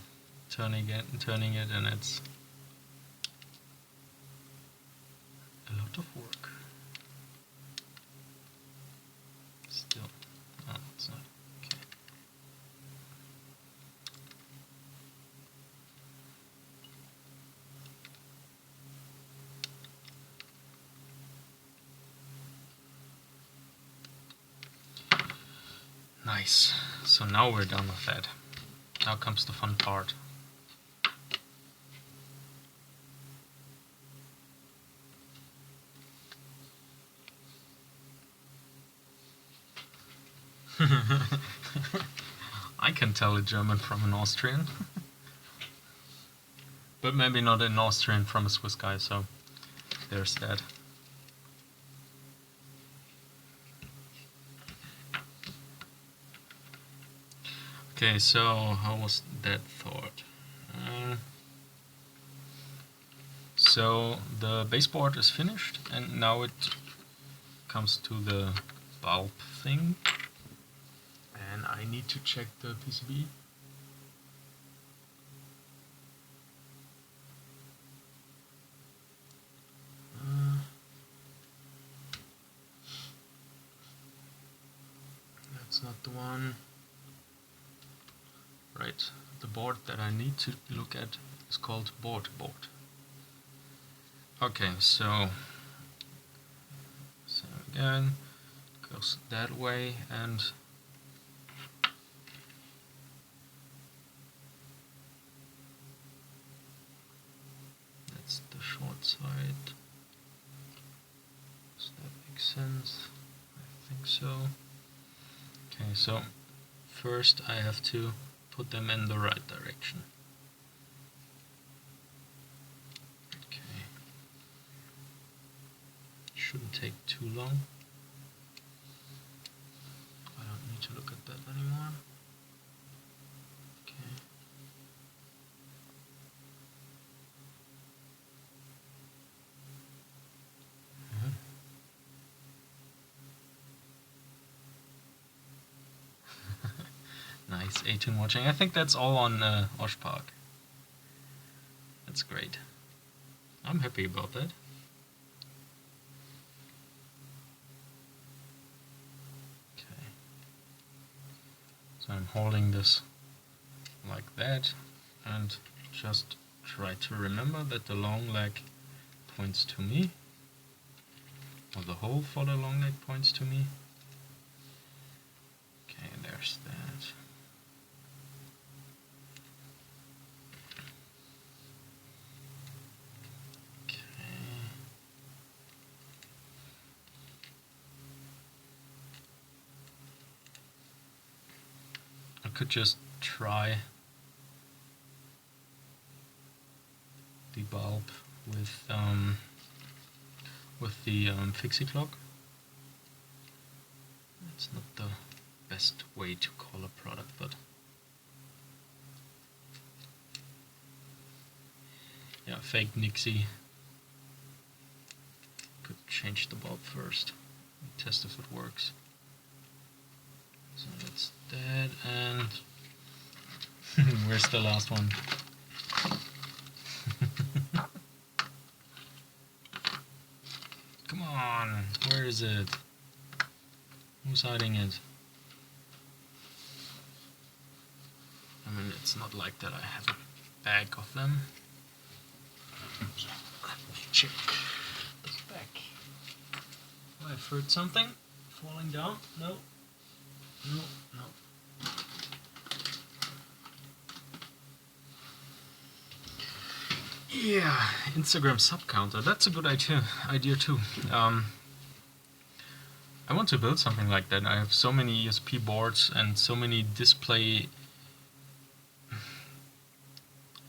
turning it, and it's a lot of work. Still, oh, it's not okay. Nice. So now we're done with that. Now comes the fun part. I can tell a German from an Austrian. But maybe not an Austrian from a Swiss guy, so there's that. Okay, so how was that thought? So the baseboard is finished, and now it comes to the bulb thing, and I need to check the PCB. That's not the one. Right, the board that I need to look at is called board. Okay, so again, goes that way, and that's the short side. Does that make sense? I think so. Okay, so first I have to put them in the right direction. Okay. Shouldn't take too long. I don't need to look at that anymore. Okay. Nice, 18 watching. I think that's all on Oshpark. That's great. I'm happy about that. Okay. So I'm holding this like that, and just try to remember that the long leg points to me, or the hole for the long leg points to me. Okay, there's that. could just try the bulb with the Fixietube. It's not the best way to call a product, but yeah, fake Nixie. Could change the bulb first and test if it works. So that's that, and where's the last one? Come on, where is it? Who's hiding it? I mean, it's not like that I have a bag of them. So let me check the back. I've heard something falling down. No. No, no. Yeah, Instagram sub counter. That's a good idea too. I want to build something like that. I have so many ESP boards and so many display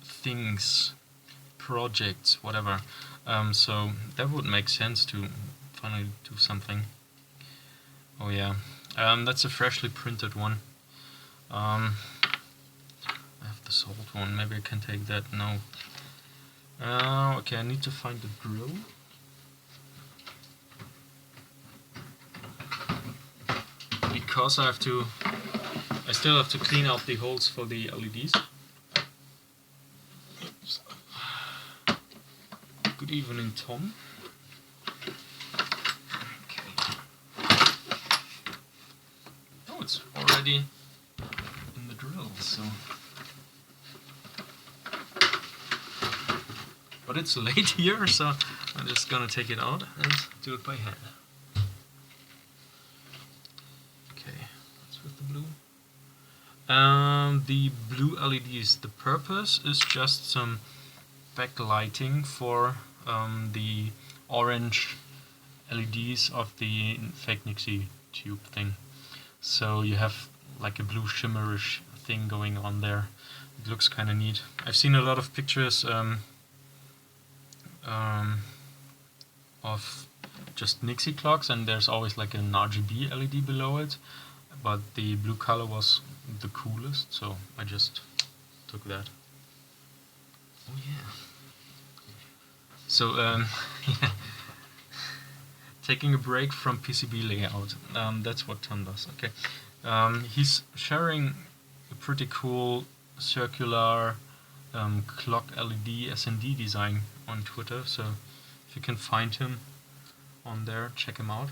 things, projects, whatever. So that would make sense to finally do something. Oh yeah, that's a freshly printed one. I have the sold one. Maybe I can take that. No. Okay, I need to find the drill. Because I still have to clean out the holes for the LEDs. Oops. Good evening, Tom. Okay. Oh, it's already in the drill, so. But it's late here, so I'm just gonna take it out and do it by hand. The blue LEDs, the purpose is just some backlighting for the orange LEDs of the fake Nixie tube thing. So you have like a blue shimmerish thing going on there. It looks kind of neat. I've seen a lot of pictures of just Nixie clocks, and there's always like an RGB LED below it. But the blue color was the coolest, so I just took that. Oh yeah. So yeah. Taking a break from PCB layout. That's what Tom does. Okay. He's sharing a pretty cool circular clock LED SND design on Twitter. So if you can find him on there, check him out.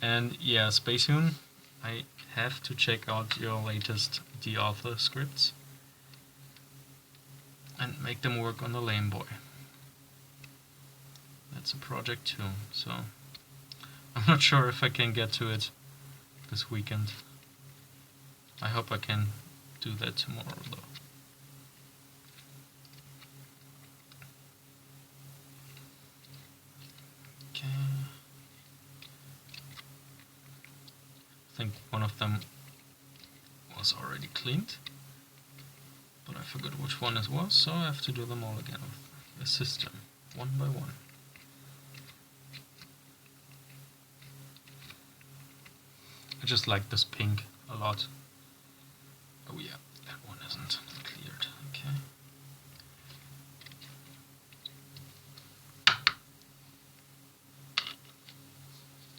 And yeah, Spacehoon, I have to check out your latest author scripts and make them work on the Lame Boy. That's a project too, so I'm not sure if I can get to it this weekend. I hope I can do that tomorrow though. Okay. I think one of them was already cleaned, but I forgot which one it was, so I have to do them all again with a system, one by one. I just like this pink a lot. Oh yeah, that one isn't cleared. Okay.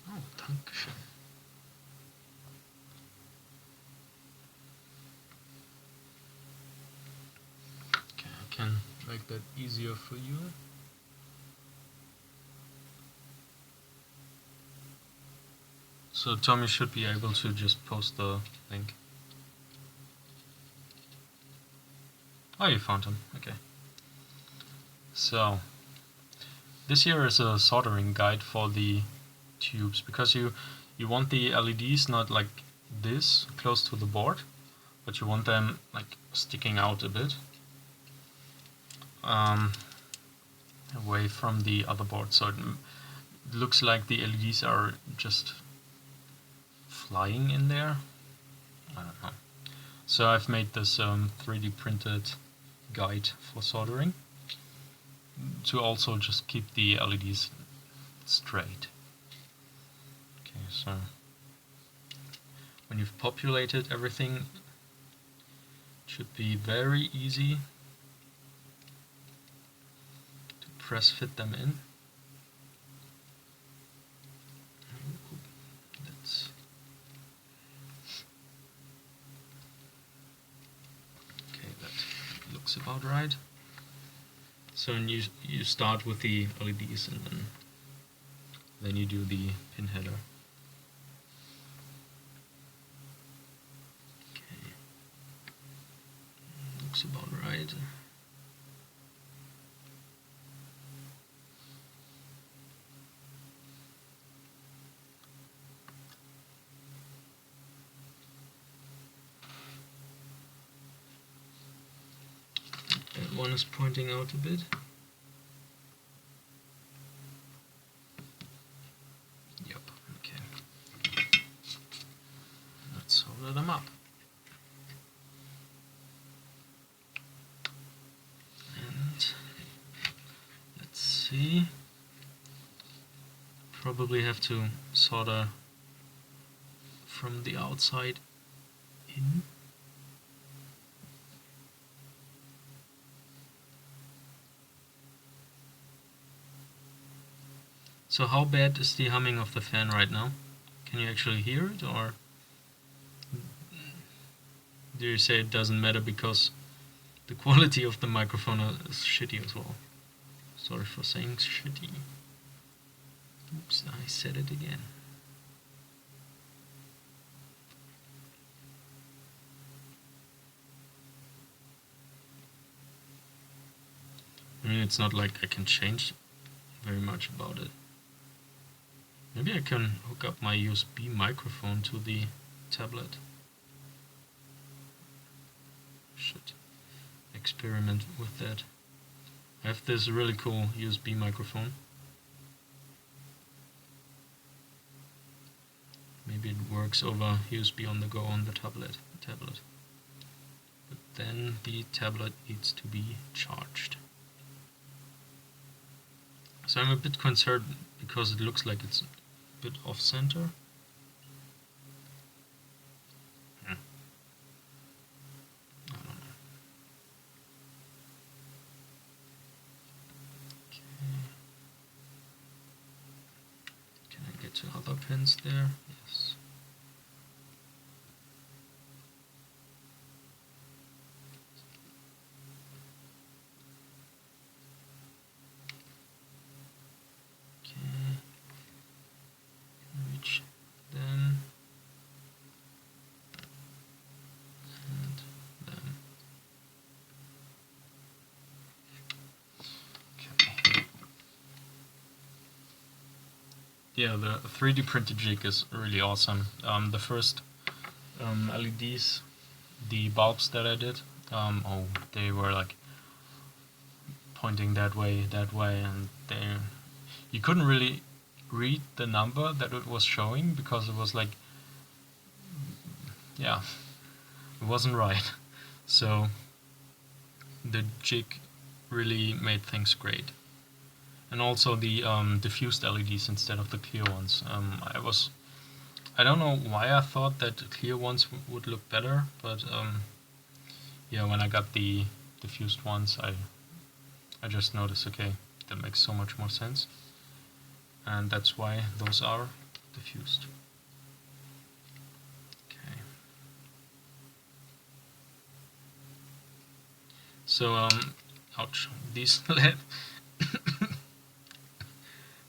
Oh, Dankeschön. Okay, I can make that easier for you. So Tommy should be able to just post the link. Oh, you found him. Okay. So this here is a soldering guide for the tubes, because you want the LEDs not like this close to the board, but you want them like sticking out a bit away from the other board, so it it looks like the LEDs are just flying in there. I don't know. So I've made this 3D printed guide for soldering to also just keep the LEDs straight. Okay, so when you've populated everything, it should be very easy to press fit them in. Looks about right. So you start with the LEDs and then you do the pin header. Okay. Looks about right. That one is pointing out a bit. Yep, okay. Let's solder them up. And let's see. Probably have to solder from the outside in. So how bad is the humming of the fan right now? Can you actually hear it, or do you say it doesn't matter because the quality of the microphone is shitty as well? Sorry for saying shitty. Oops, I said it again. I mean, it's not like I can change very much about it. Maybe I can hook up my USB microphone to the tablet. Should experiment with that. I have this really cool USB microphone. Maybe it works over USB on the go on the tablet. But then the tablet needs to be charged. So I'm a bit concerned because it looks like it's a bit off center. I don't know. Okay. Can I get to other pins there? Yes. Reach them and them. Okay. Yeah, the 3D printed jig is really awesome. The first LEDs, the bulbs that I did, they were like pointing that way, and you couldn't really read the number that it was showing because it was like, yeah, it wasn't right. So the jig really made things great. And also the diffused LEDs instead of the clear ones. I don't know why I thought that clear ones would look better, but yeah, when I got the diffused ones, I just noticed, okay, that makes so much more sense. And that's why those are diffused. Okay. So, ouch, these LED,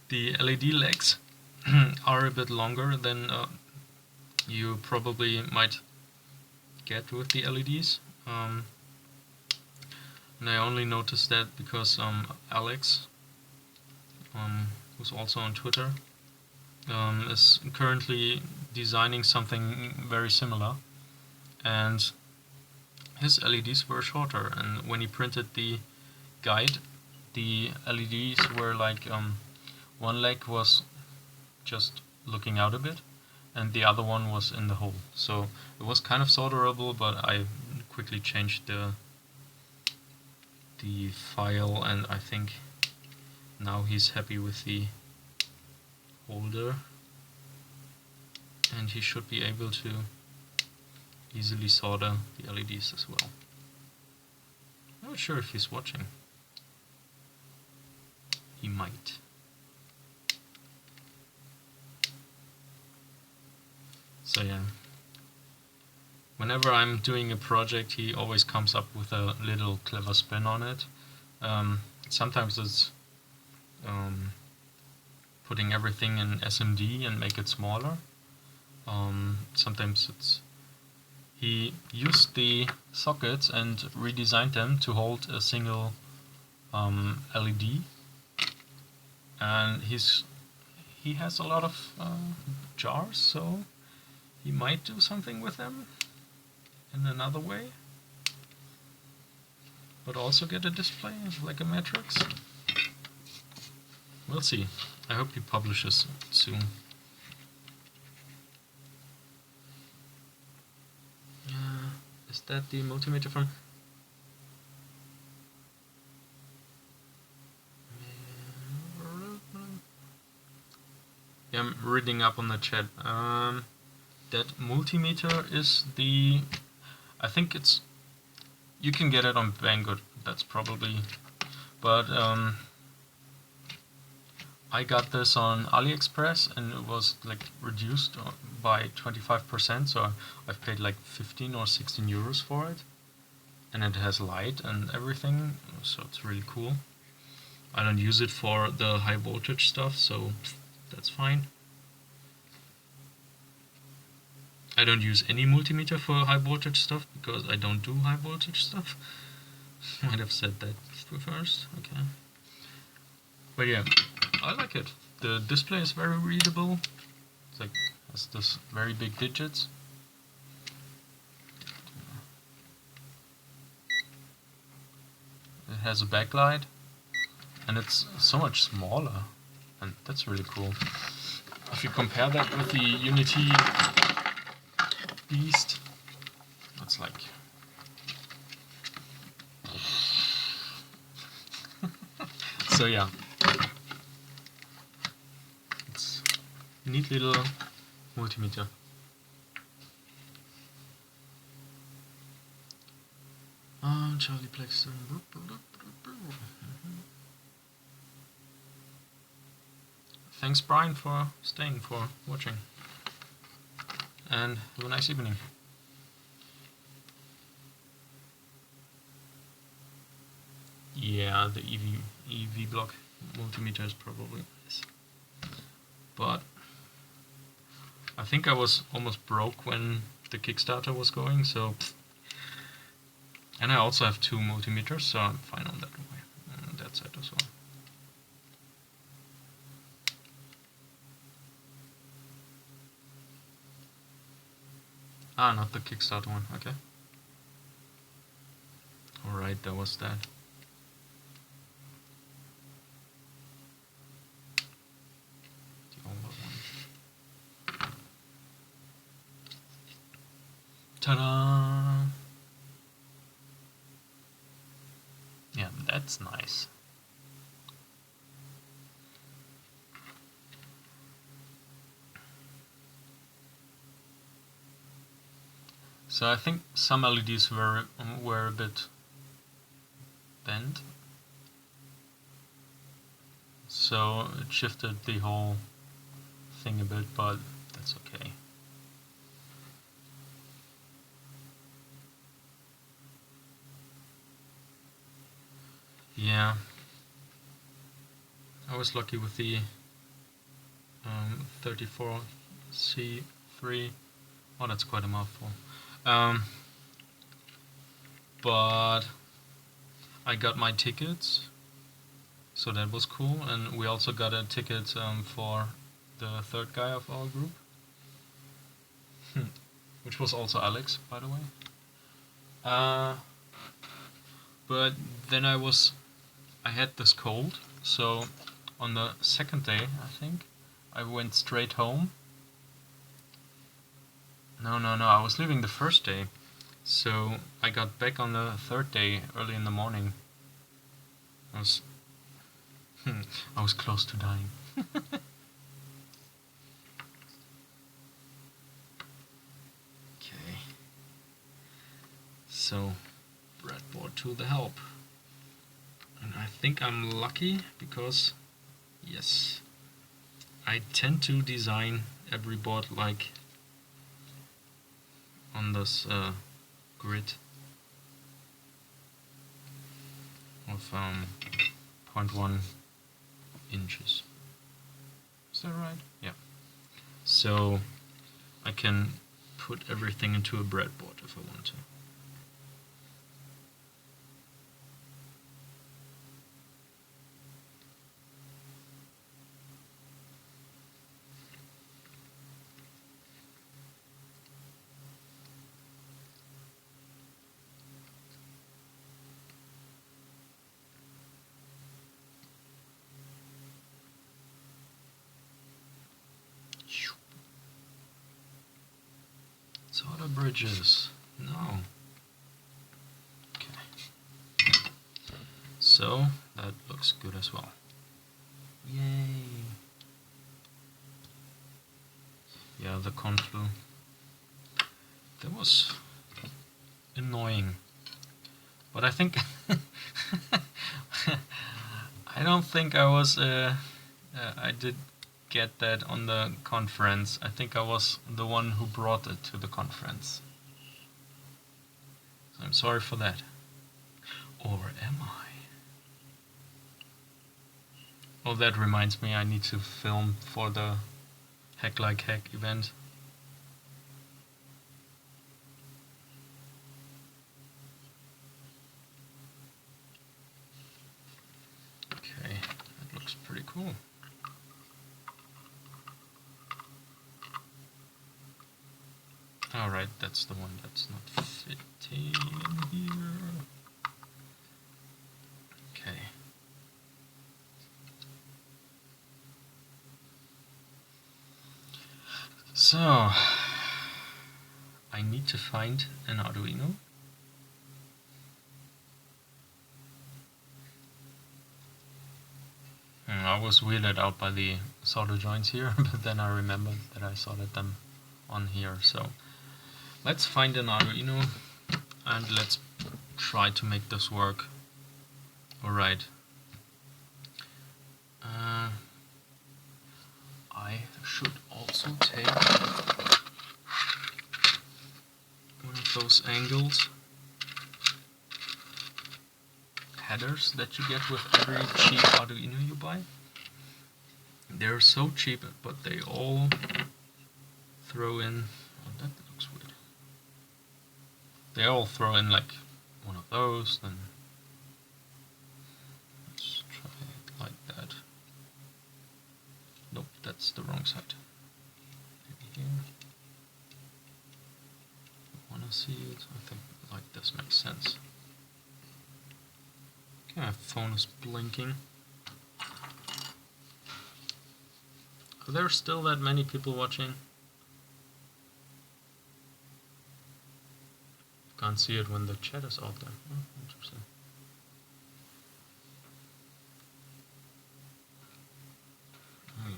the LED legs are a bit longer than you probably might get with the LEDs. And I only noticed that because Alex, who's also on Twitter, is currently designing something very similar, and his LEDs were shorter, and when he printed the guide, the LEDs were like One leg was just looking out a bit, and the other one was in the hole. So it was kind of solderable, but I quickly changed the file, and I think now he's happy with the holder, and he should be able to easily solder the LEDs as well. I'm not sure if he's watching. He might. So yeah, whenever I'm doing a project, he always comes up with a little clever spin on it. Sometimes it's putting everything in SMD and make it smaller. Sometimes it's he used the sockets and redesigned them to hold a single LED, and he has a lot of jars, so he might do something with them in another way, but also get a display like a matrix. We'll see. I hope he publishes soon. Is that the multimeter from? Yeah, I'm reading up on the chat. That multimeter is the, I think it's, you can get it on Banggood. That's probably, but I got this on AliExpress, and it was like reduced by 25%, so I've paid like 15 or 16 euros for it, and it has light and everything, so it's really cool. I don't use it for the high voltage stuff, so that's fine. I don't use any multimeter for high voltage stuff because I don't do high voltage stuff. Might have said that first. Okay. But yeah, I like it. The display is very readable. It's like has this very big digits. It has a backlight, and it's so much smaller, and that's really cool. If you compare that with the Unity Beast, it's like so yeah. It's a neat little multimeter. Charlie Plex. Thanks, Brian, for staying, for watching, and have a nice evening. Yeah, the EV block multimeter is probably nice, but I think I was almost broke when the Kickstarter was going, so. And I also have 2 multimeters, so I'm fine on that way, on that side as well. Ah, not the Kickstarter one, okay. Alright, that was that. The older one. Ta-da! Yeah, that's nice. So I think some LEDs were a bit bent, so it shifted the whole thing a bit, but that's okay. Yeah, I was lucky with the 34C3. Oh, that's quite a mouthful. But I got my tickets, so that was cool, and we also got a ticket for the third guy of our group, which was also Alex, by the way. But then I had this cold, so on the second day, I think, I went straight home. No, I was leaving the first day. So I got back on the third day, early in the morning. I was close to dying. Okay. So, breadboard to the help. And I think I'm lucky because, yes, I tend to design every board like on this grid of 0.1 inches. Is that right? Yeah. So I can put everything into a breadboard if I want to. Solder bridges. No. Okay. So that looks good as well. Yay. Yeah, the conflu. That was annoying. But I think I don't think I was I did get that on the conference. I think I was the one who brought it to the conference. So I'm sorry for that. Or am I? Oh, that reminds me, I need to film for the Hack Like Hack event. Okay, that looks pretty cool. Alright, that's the one that's not fitting in here. Okay. So, I need to find an Arduino. I was weirded out by the solder joints here, but then I remembered that I soldered them on here. So, let's find an Arduino and let's try to make this work. Alright. I should also take one of those angled headers that you get with every cheap Arduino you buy. They're so cheap, but they all throw in... Oh, that looks weird. They all throw in like one of those, then let's try it like that. Nope, that's the wrong side. Maybe here. I want to see it. I think like this makes sense. Okay, my phone is blinking. Are there still that many people watching? Can't see it when the chat is out there. Oh, interesting. Oh yeah.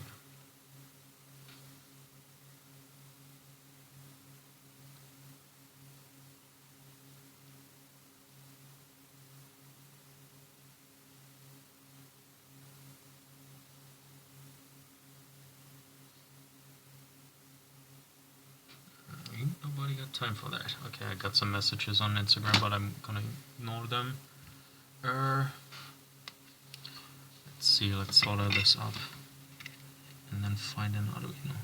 Ain't nobody got time for that. Okay, I got some messages on Instagram, but I'm gonna ignore them. Let's see, let's solder this up and then find an Arduino.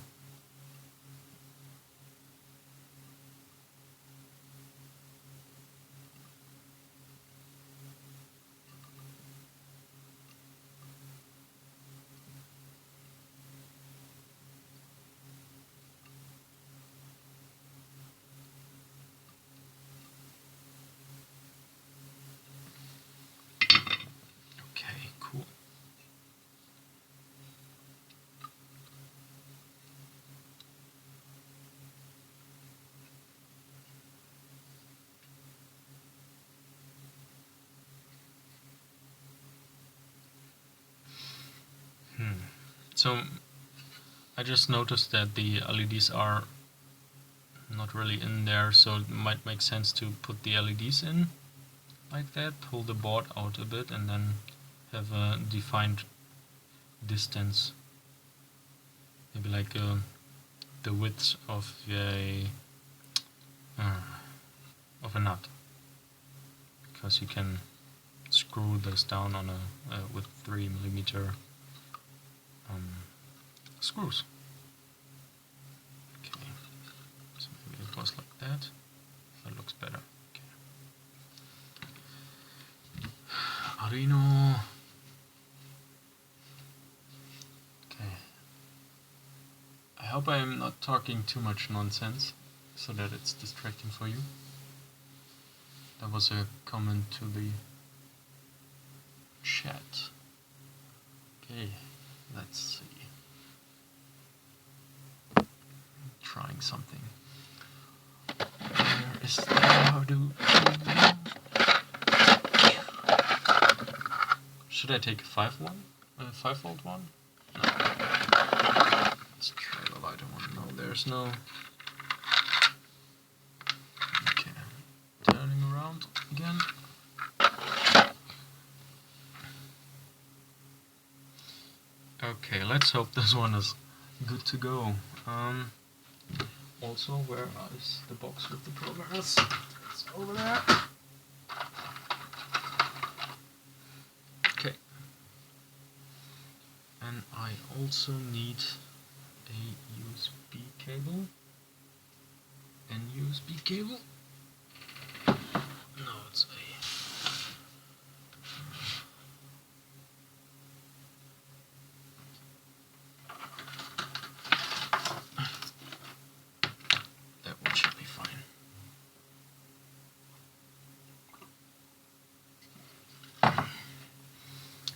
Okay, cool. So I just noticed that the LEDs are not really in there, so it might make sense to put the LEDs in like that, pull the board out a bit, and then have a defined distance, maybe like the width of a nut, because you can screw this down on with 3mm screws. Okay, so maybe it goes like that. That looks better. Okay. Arduino. Okay. I hope I am not talking too much nonsense, so that it's distracting for you. That was a comment to the chat. Okay, let's see. Trying something. Where is the Arduino? Should I take a 5 volt one? No. Let's try the lighter one. No, there's no. Okay, turning around again. Okay, let's hope this one is good to go. Also, where is the box with the programmers? It's over there. Okay. And I also need a USB cable. And USB cable. No, it's a. That one should be fine.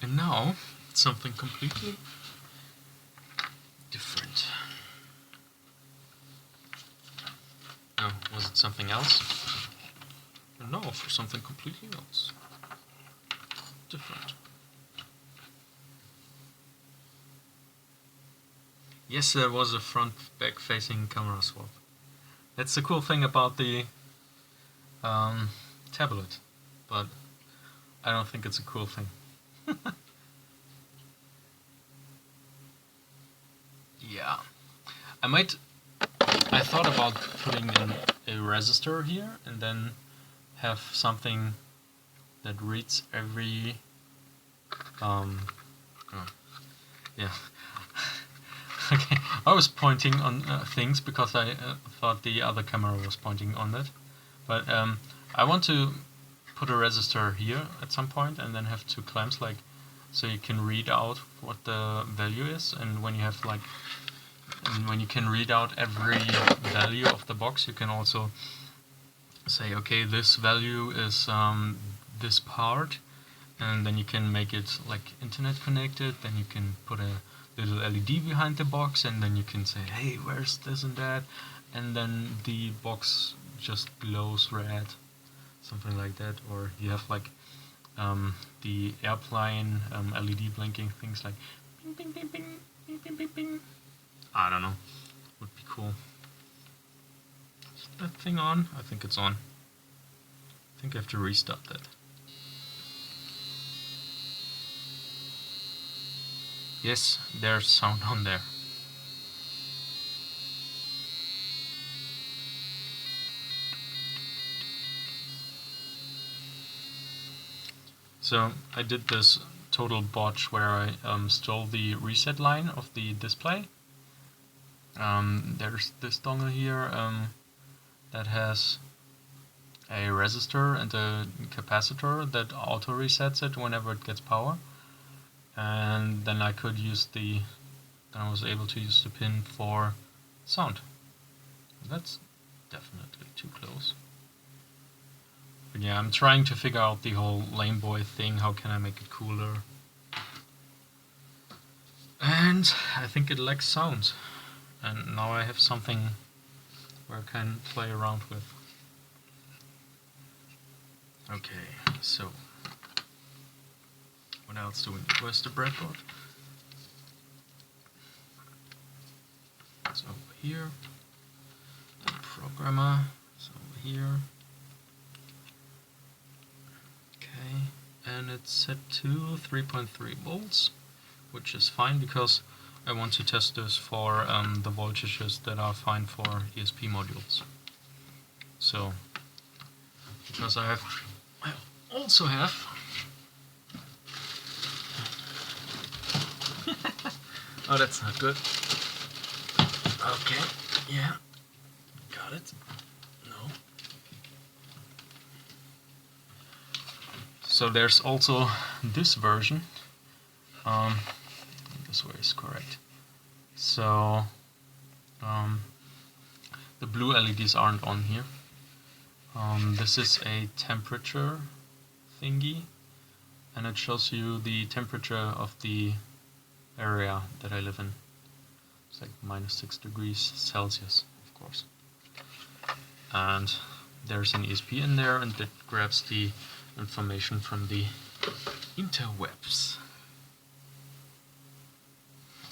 And now, something completely different. Oh, was it something else? No, for something completely else. Different. Yes, there was a front-back facing camera swap. That's the cool thing about the tablet, but I don't think it's a cool thing. Yeah, I thought about putting in a resistor here and then have something that reads every yeah. Okay, I was pointing on things because I thought the other camera was pointing on it, but I want to put a resistor here at some point and then have 2 clamps, like, so you can read out what the value is, and when you have like, and when you can read out every value of the box, you can also say, okay, this value is this part, and then you can make it like internet connected. Then you can put a little LED behind the box, and then you can say, hey, where's this and that, and then the box just glows red, something like that. Or you have like the airplane LED blinking things, like bing bing bing bing bing bing bing bing. I don't know, would be cool. Is that thing on? I think it's on. I think I have to restart that. Yes, there's sound on there. So I did this total botch where I stole the reset line of the display. There's this dongle here that has a resistor and a capacitor that auto resets it whenever it gets power, and then I was able to use the pin for sound. That's definitely too close. But yeah, I'm trying to figure out the whole Lame Boy thing. How can I make it cooler? And I think it lacks sound. And now I have something where I can play around with. Okay, so what else do we need? Where's the breadboard? here. And programmer is over here. Okay, and it's set to 3.3 volts, which is fine because I want to test this for the voltages that are fine for ESP modules. So, because I also have oh, that's not good. Okay, yeah, got it. No. So there's also this version. This way is correct. So the blue LEDs aren't on here. This is a temperature thingy, and it shows you the temperature of the area that I live in. It's like -6 degrees Celsius, of course. And there's an ESP in there, and it grabs the information from the interwebs.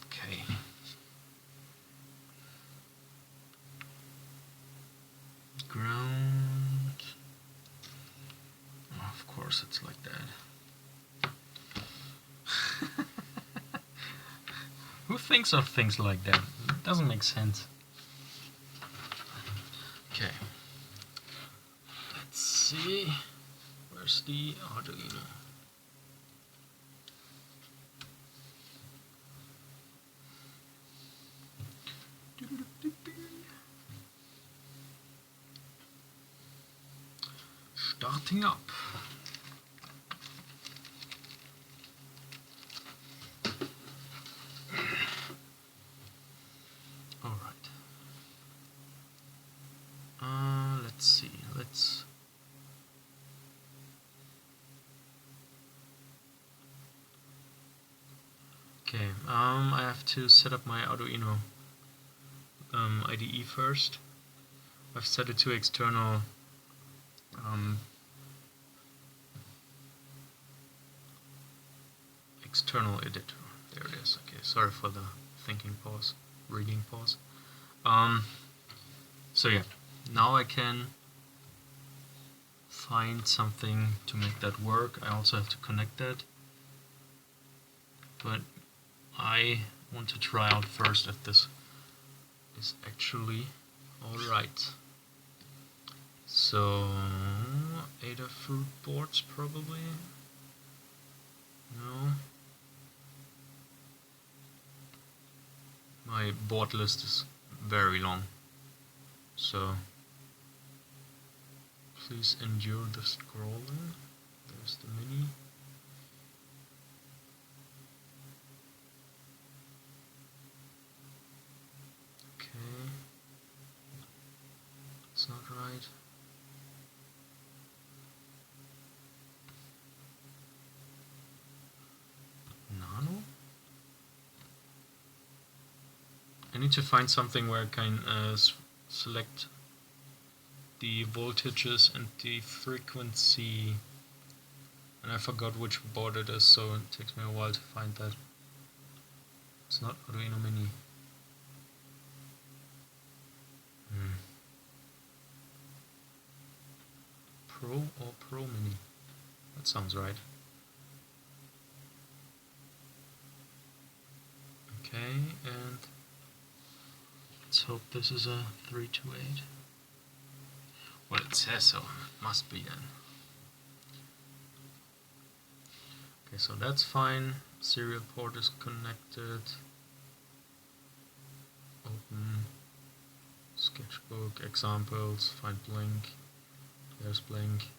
Okay. Ground. Oh, of course it's like that. Who thinks of things like that? It doesn't make sense. Okay. Let's see. Where's the Arduino? Starting up. Alright. Let's see. Okay, I have to set up my Arduino IDE first. I've set it to external external editor. There it is. Okay, sorry for the thinking pause, reading pause. So yeah, now I can find something to make that work. I also have to connect that, but I want to try out first if this is actually alright. So, Adafruit boards probably? No. My board list is very long, so please endure the scrolling. There's the mini. Okay, it's not right. Nano? I need to find something where I can select the voltages and the frequency, and I forgot which board it is, so it takes me a while to find that. It's not Arduino Mini. Pro or Pro Mini? That sounds right. Okay, and let's hope this is a 328. Well, it says so. It must be then. Okay, so that's fine. Serial port is connected. Open sketchbook, examples, find blink. There's blink.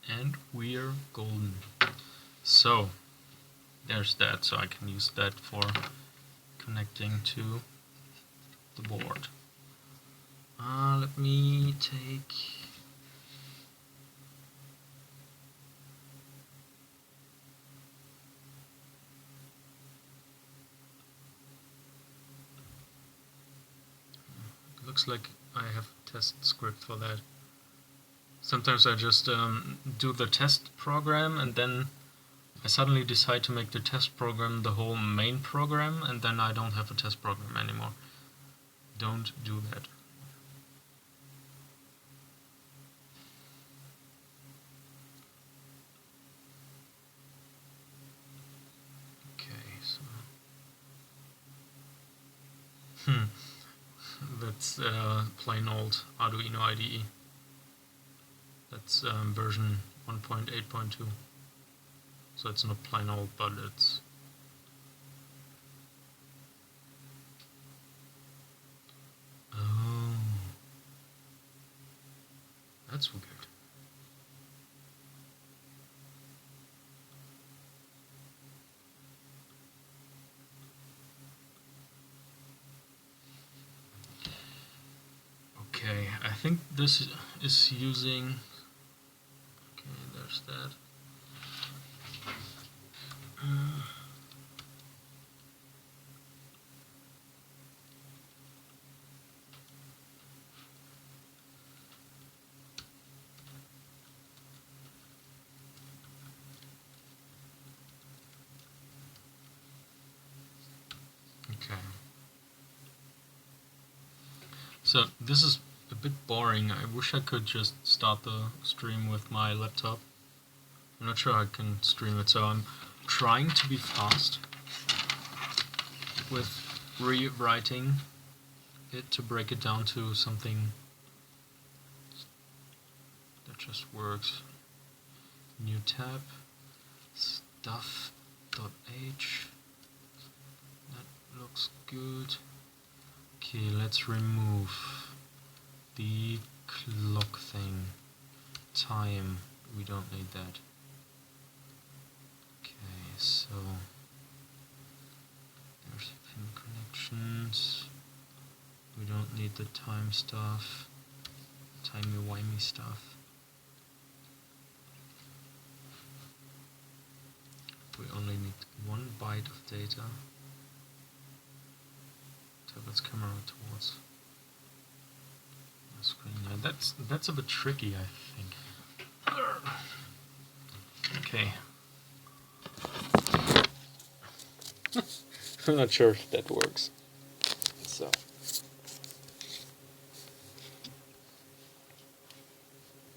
And we're golden. So there's that, so I can use that for connecting to the board. Let me take looks like I have a test script for that. Sometimes I just do the test program and then I suddenly decide to make the test program the whole main program, and then I don't have a test program anymore. Don't do that. Okay, so that's plain old Arduino IDE. That's version 1.8.2. So it's not plain old, but it's... Oh, that's weird. Okay, I think this is using... Okay, there's that. Okay. So this is a bit boring. I wish I could just start the stream with my laptop. I'm not sure I can stream it, so I'm trying to be fast with rewriting it to break it down to something that just works. New tab, stuff.h. That looks good. Okay, let's remove the clock thing. Time, we don't need that. Okay, so there's pin connections. We don't need the time stuff, timey-wimey stuff. We only need 1 byte of data. Tablet's camera towards the screen. Yeah, that's a bit tricky, I think. Okay. I'm not sure if that works. So.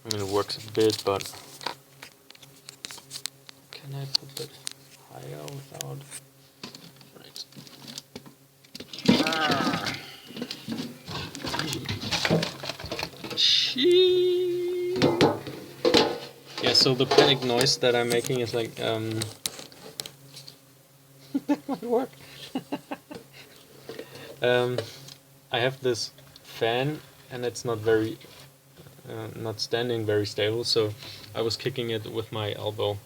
I mean, it works a bit, but can I put it higher without? Right. Yeah, so the panic noise that I'm making is like, that might work. I have this fan and it's not very, not standing very stable, so I was kicking it with my elbow.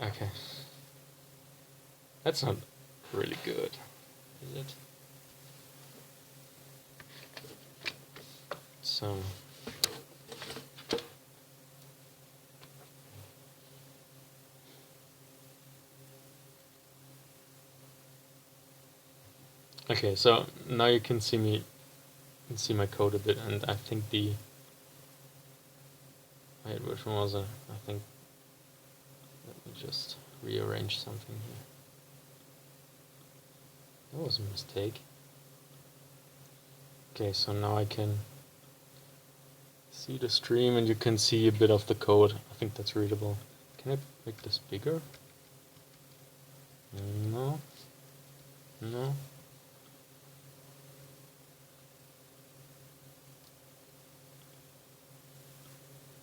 Okay. That's not really good, is it? So... Okay, so now you can see my code a bit, and I think the... Wait, which one was it? I think... Let me just rearrange something here. That was a mistake. Okay, so now I can see the stream and you can see a bit of the code. I think that's readable. Can I make this bigger? No. No.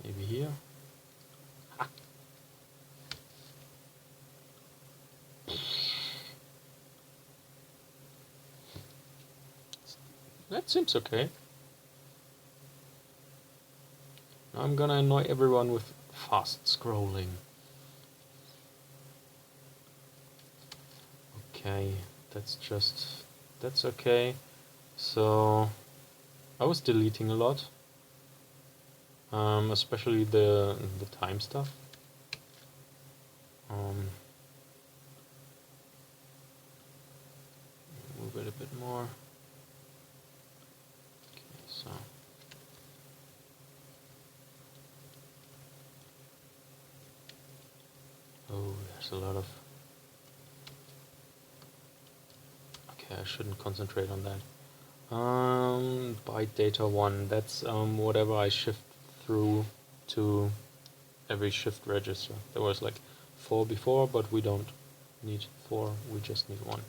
Maybe here. Ha. That seems okay. Now I'm gonna annoy everyone with fast scrolling. Okay, that's okay. So I was deleting a lot, especially the time stuff. Move it a more. Okay, so oh, there's a lot of. Okay, I shouldn't concentrate on that. Byte data 1. That's whatever I shift through to every shift register. There was like 4 before, but we don't need 4. We just need 1.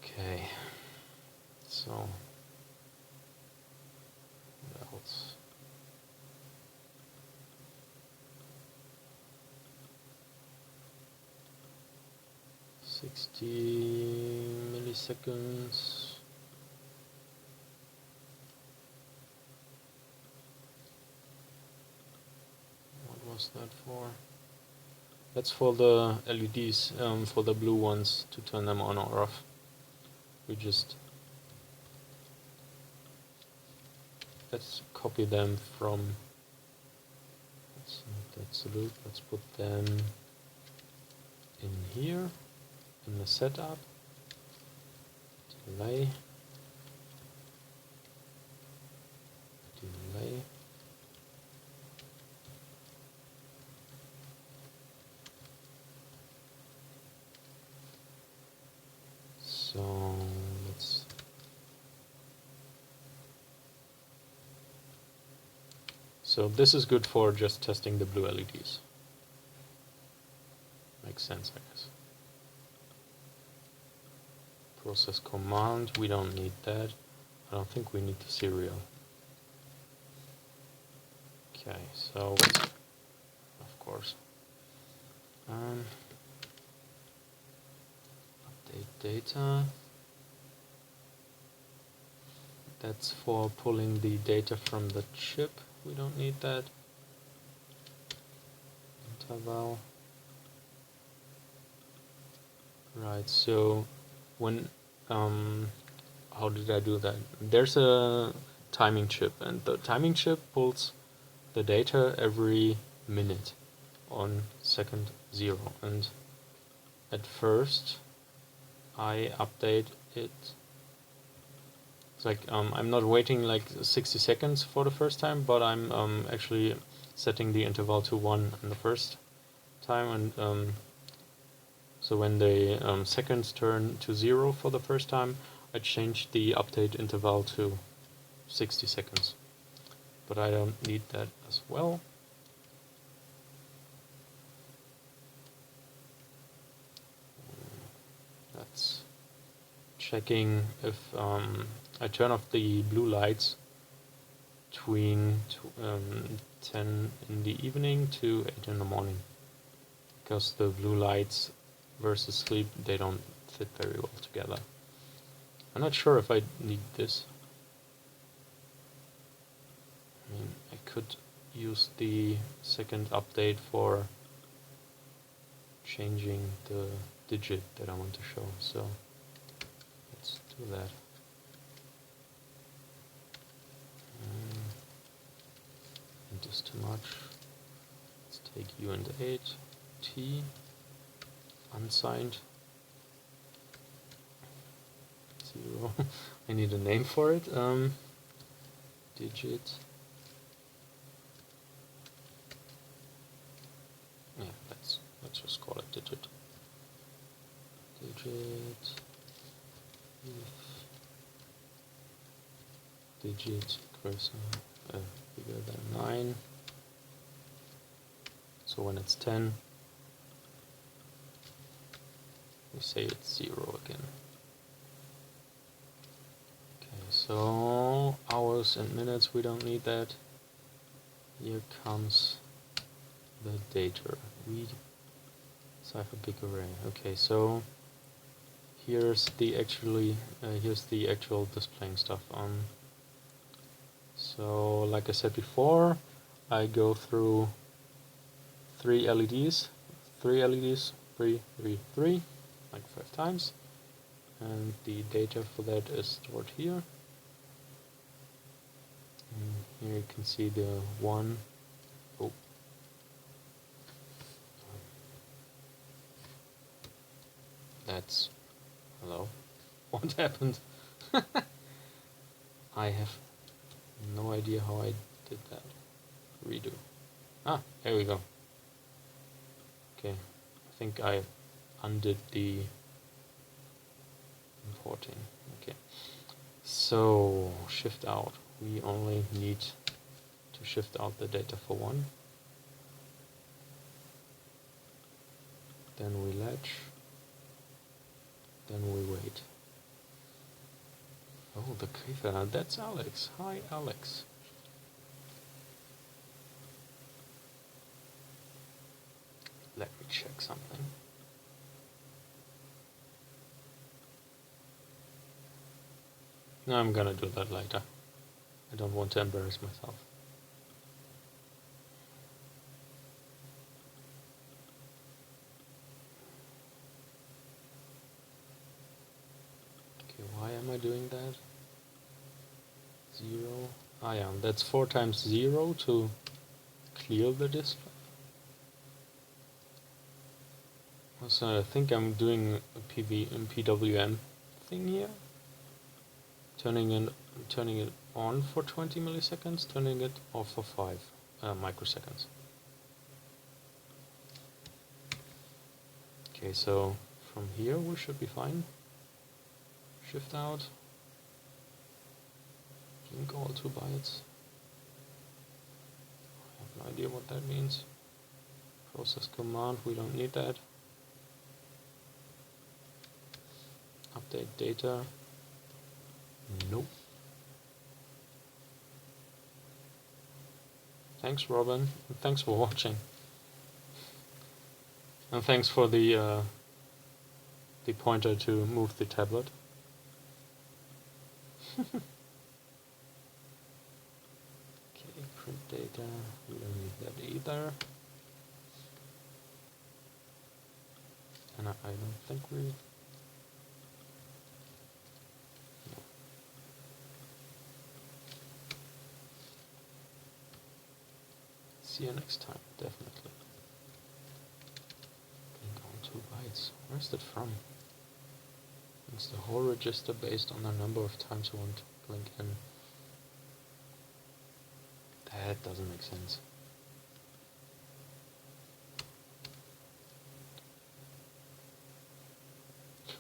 Okay. So what else? milliseconds. What was that for? That's for the LEDs, for the blue ones, to turn them on or off. We just let's copy them from. That's the loop. Let's put them in here in the setup. Delay. So let's. So this is good for just testing the blue LEDs. Makes sense, I guess. Process command, we don't need that. I don't think we need the serial. Okay, so of course. Update data. That's for pulling the data from the chip. We don't need that. Interval. Right, so when how did I do that? There's a timing chip, and the timing chip pulls the data every minute on second 0, and at first I update it. It's like I'm not waiting like 60 seconds for the first time, but I'm actually setting the interval to 1 in the first time, and so when the seconds turn to 0 for the first time, I change the update interval to 60 seconds. But I don't need that as well. That's checking if I turn off the blue lights between 10 in the evening to 8 in the morning. Because the blue lights versus sleep, they don't fit very well together. I'm not sure if I need this. I mean, I could use the second update for changing the digit that I want to show, so let's do that. Int is too much. Let's take U and 8, T, unsigned, 0. I need a name for it. Digit. Yeah, let's just call it digit. Digit. If digit bigger than 9. So when it's 10, we say it's 0 again. Okay, so hours and minutes, we don't need that. Here comes the data. Read cipher big array. Okay, so here's the actual displaying stuff. So like I said before, I go through 3 LEDs, 3 LEDs, 3, 3, 3, like 5 times, and the data for that is stored here. And here you can see the 1. Oh. That's hello. What happened? I have no idea how I did that. Redo. Ah, here we go. Okay, I think I undid the importing. Okay, so shift out. We only need to shift out the data for one. Then we latch. Then we wait. Oh, the Käfer, that's Alex. Hi, Alex. Let me check something. No, I'm gonna do that later. I don't want to embarrass myself. Okay, why am I doing that? 0. Ah yeah, that's 4 times 0 to clear the display. So I think I'm doing a PWM thing here. Turning it on for 20 milliseconds, turning it off for 5 microseconds. Okay, so from here we should be fine. Shift out. Blink all 2 bytes. I have no idea what that means. Process command, we don't need that. Update data. Nope. Thanks, Robin. And thanks for watching. And thanks for the pointer to move the tablet. Okay, print data. We don't need that either. And I don't think we. See you next time, definitely. Blink on 2 bytes. Where's that from? It's the whole register based on the number of times you want to blink in. That doesn't make sense.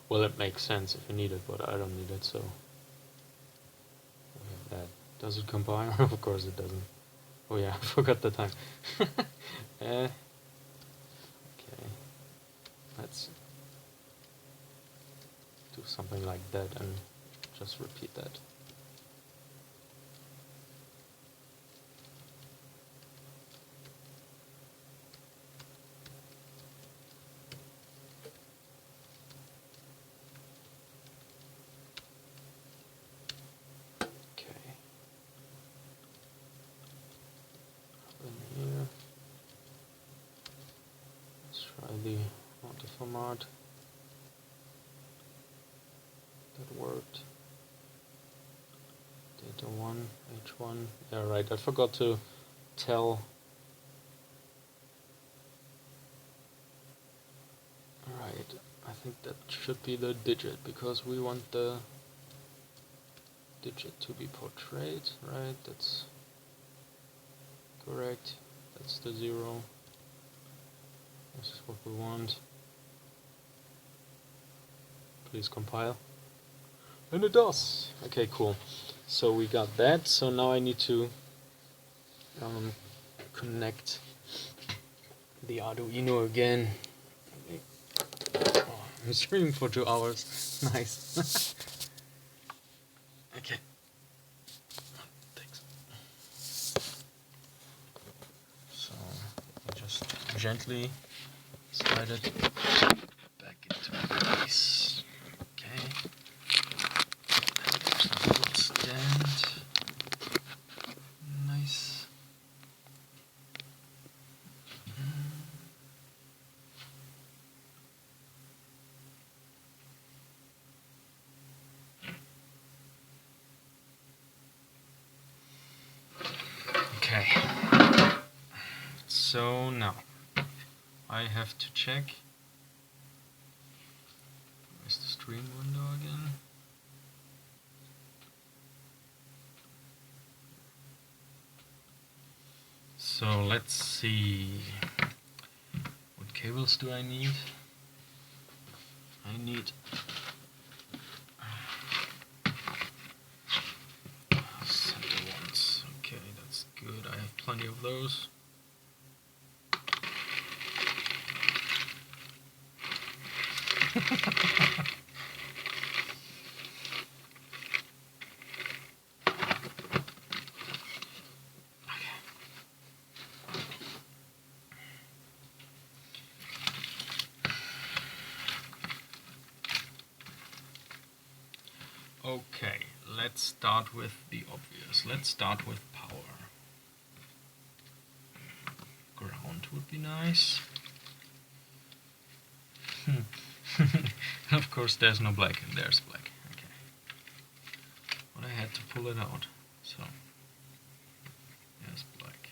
Well, it makes sense if you need it, but I don't need it, so we have that. Does it compile? Of course it doesn't. Oh yeah, I forgot the time. Okay, let's do something like that and just repeat that. The auto format that worked. Data 1, H1. Yeah, right. I forgot to tell. Right. I think that should be the digit because we want the digit to be portrayed. Right. That's correct. That's the 0. This is what we want. Please compile. And it does! Okay, cool. So we got that. So now I need to connect the Arduino again. Oh, I'm streaming for 2 hours. Nice. Okay. Thanks. So I just gently slide it back into place. Okay. And there's a little stand. Nice. Okay. So now I have to check. Where's the stream window again? So let's see. What cables do I need? I need center ones. Okay, that's good. I have plenty of those. Okay, let's start with the obvious. Let's start with power. Ground would be nice. Of course there's no black, and there's black. Okay. But I had to pull it out. So, there's black.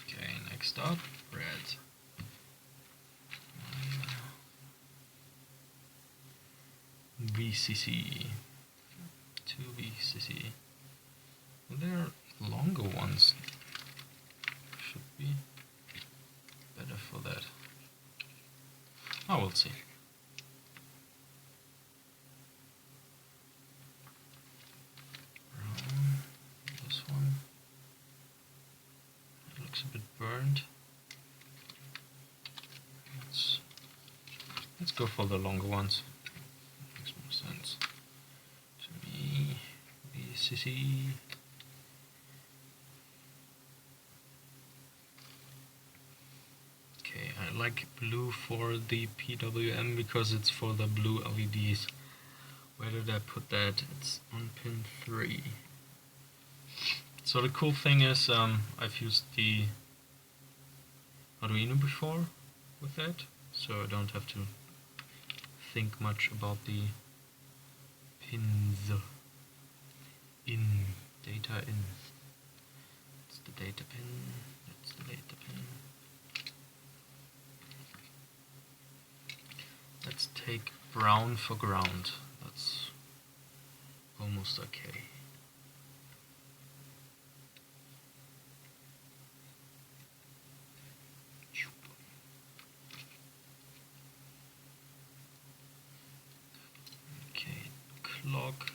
Okay, next up, red. VCC. 2 VCC. There are longer ones. Should be better for that. Oh, we'll see. Brown. This one. It looks a bit burned. Let's go for the longer ones. Makes more sense to me. VCC. Okay, I like blue for the PWM because it's for the blue LEDs. Where did I put that? It's on pin 3. So the cool thing is I've used the Arduino before with that, so I don't have to think much about the pins in, data in. It's the data pin, that's the data pin. Let's take brown for ground, that's almost okay. Clock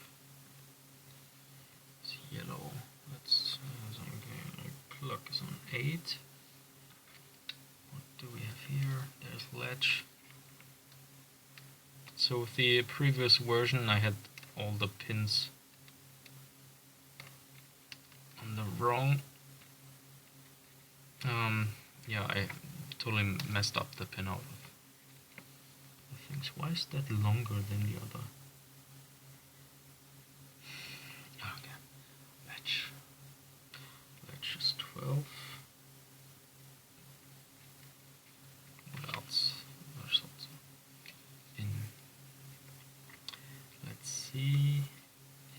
is yellow. Let's okay, clock is on 8. What do we have here? There's latch. So with the previous version I had all the pins on the wrong. Yeah, I totally messed up the pin out of the things. Why is that longer than the other? Latch is 12. What else? There's also in. Let's see.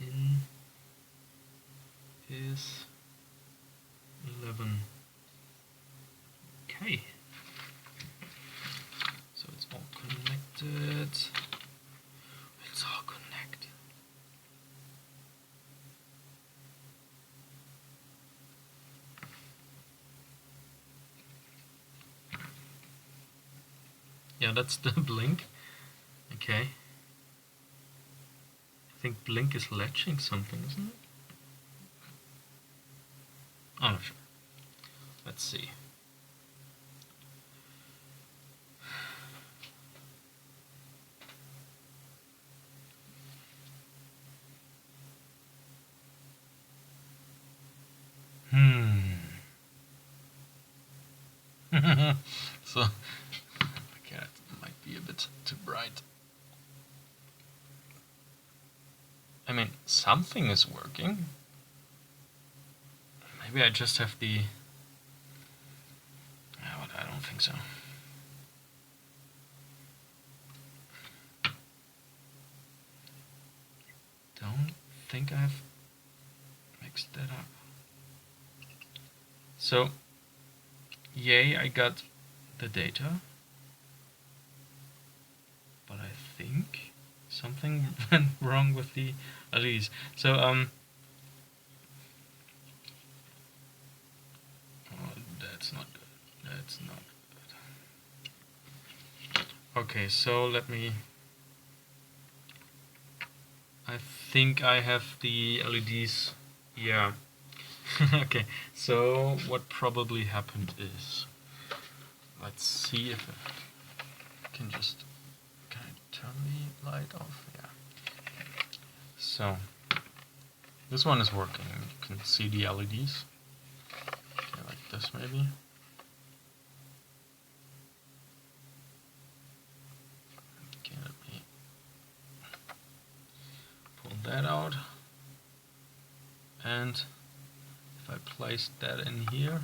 In is 11. Okay. So it's all connected. It's all connected. Yeah, that's the blink. Okay. I think blink is latching something, isn't it? I'm not sure. Let's see. So, okay, that might be a bit too bright. I mean, something is working. Maybe I just have the... Yeah, but I don't think so. Don't think I've mixed that up. So, yay, I got the data. But I think something went wrong with the LEDs. So, that's not good. Okay, so let me... I think I have the LEDs. Yeah. Okay, so what probably happened is... Let's see if I can just... Can I turn the light off? Yeah. So, this one is working. You can see the LEDs. Okay, like this maybe. Okay, let me pull that out. And if I place that in here,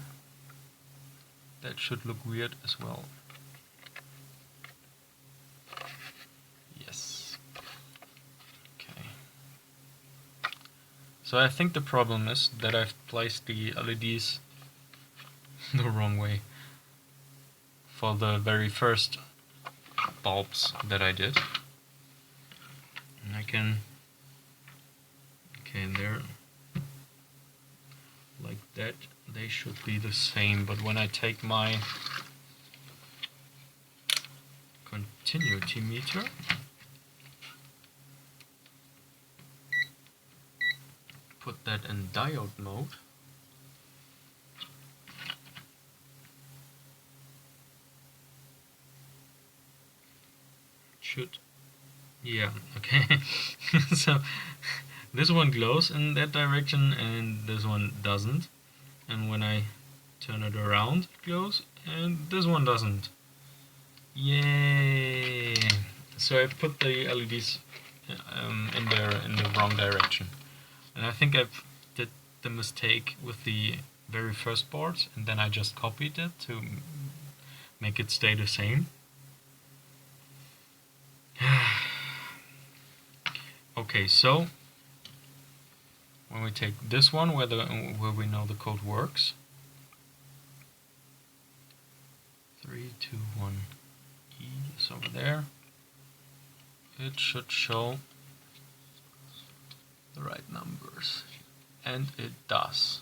that should look weird as well. Yes. Okay. So I think the problem is that I've placed the LEDs the wrong way for the very first bulbs that I did. And I can... Okay, there. Like that, they should be the same, but when I take my continuity meter, put that in diode mode, should... Yeah, okay. So this one glows in that direction and this one doesn't. And when I turn it around, it glows, and this one doesn't. Yay! So I put the LEDs in the wrong direction. And I think I've did the mistake with the very first board, and then I just copied it to make it stay the same. Okay, so when we take this one where we know the code works, 3, 2, 1, E is over there. It should show the right numbers, and it does.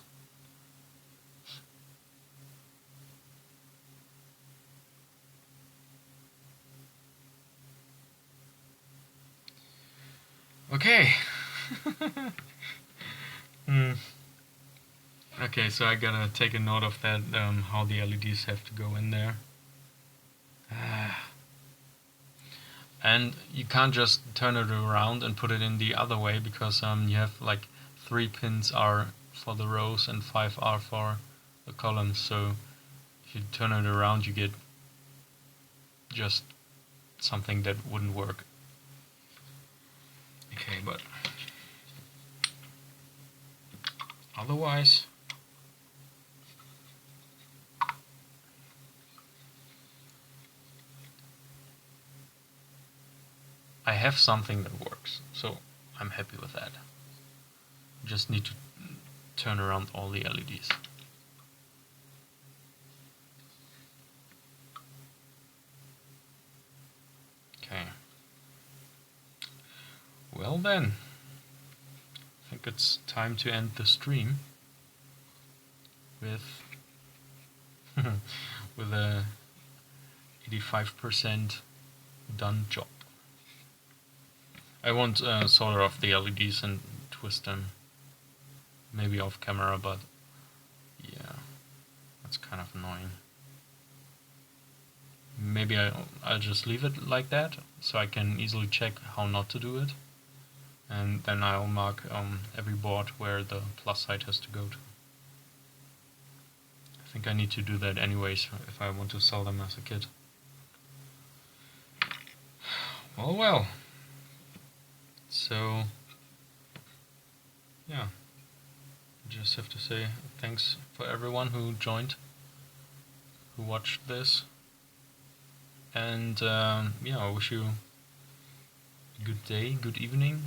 Okay. Okay, so I gotta take a note of that, how the LEDs have to go in there. And you can't just turn it around and put it in the other way, because you have like 3 pins are for the rows and 5 are for the columns. So if you turn it around, you get just something that wouldn't work. Okay, but otherwise, I have something that works, so I'm happy with that. Just need to turn around all the LEDs. Okay. Well then, I think it's time to end the stream with with a 85% done job. I won't solder off the LEDs and twist them, maybe off camera, but yeah, that's kind of annoying. Maybe I'll just leave it like that, so I can easily check how not to do it, and then I'll mark every board where the plus side has to go to. I think I need to do that anyways if I want to sell them as a kit. Well. So, yeah, I just have to say thanks for everyone who joined, who watched this, and yeah, I wish you a good day, good evening,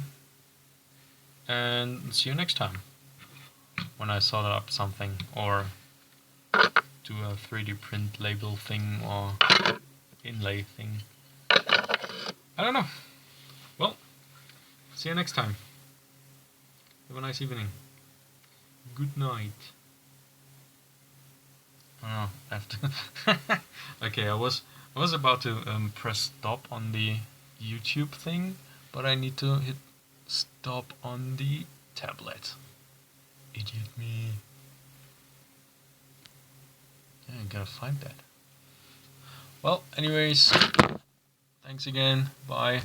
and see you next time when I solder up something or do a 3D print label thing or inlay thing. I don't know. Well, see you next time. Have a nice evening. Good night. Oh, I have to. Okay, I was about to press stop on the YouTube thing, but I need to hit stop on the tablet. Idiot me. Yeah, I gotta find that. Well, anyways, thanks again. Bye.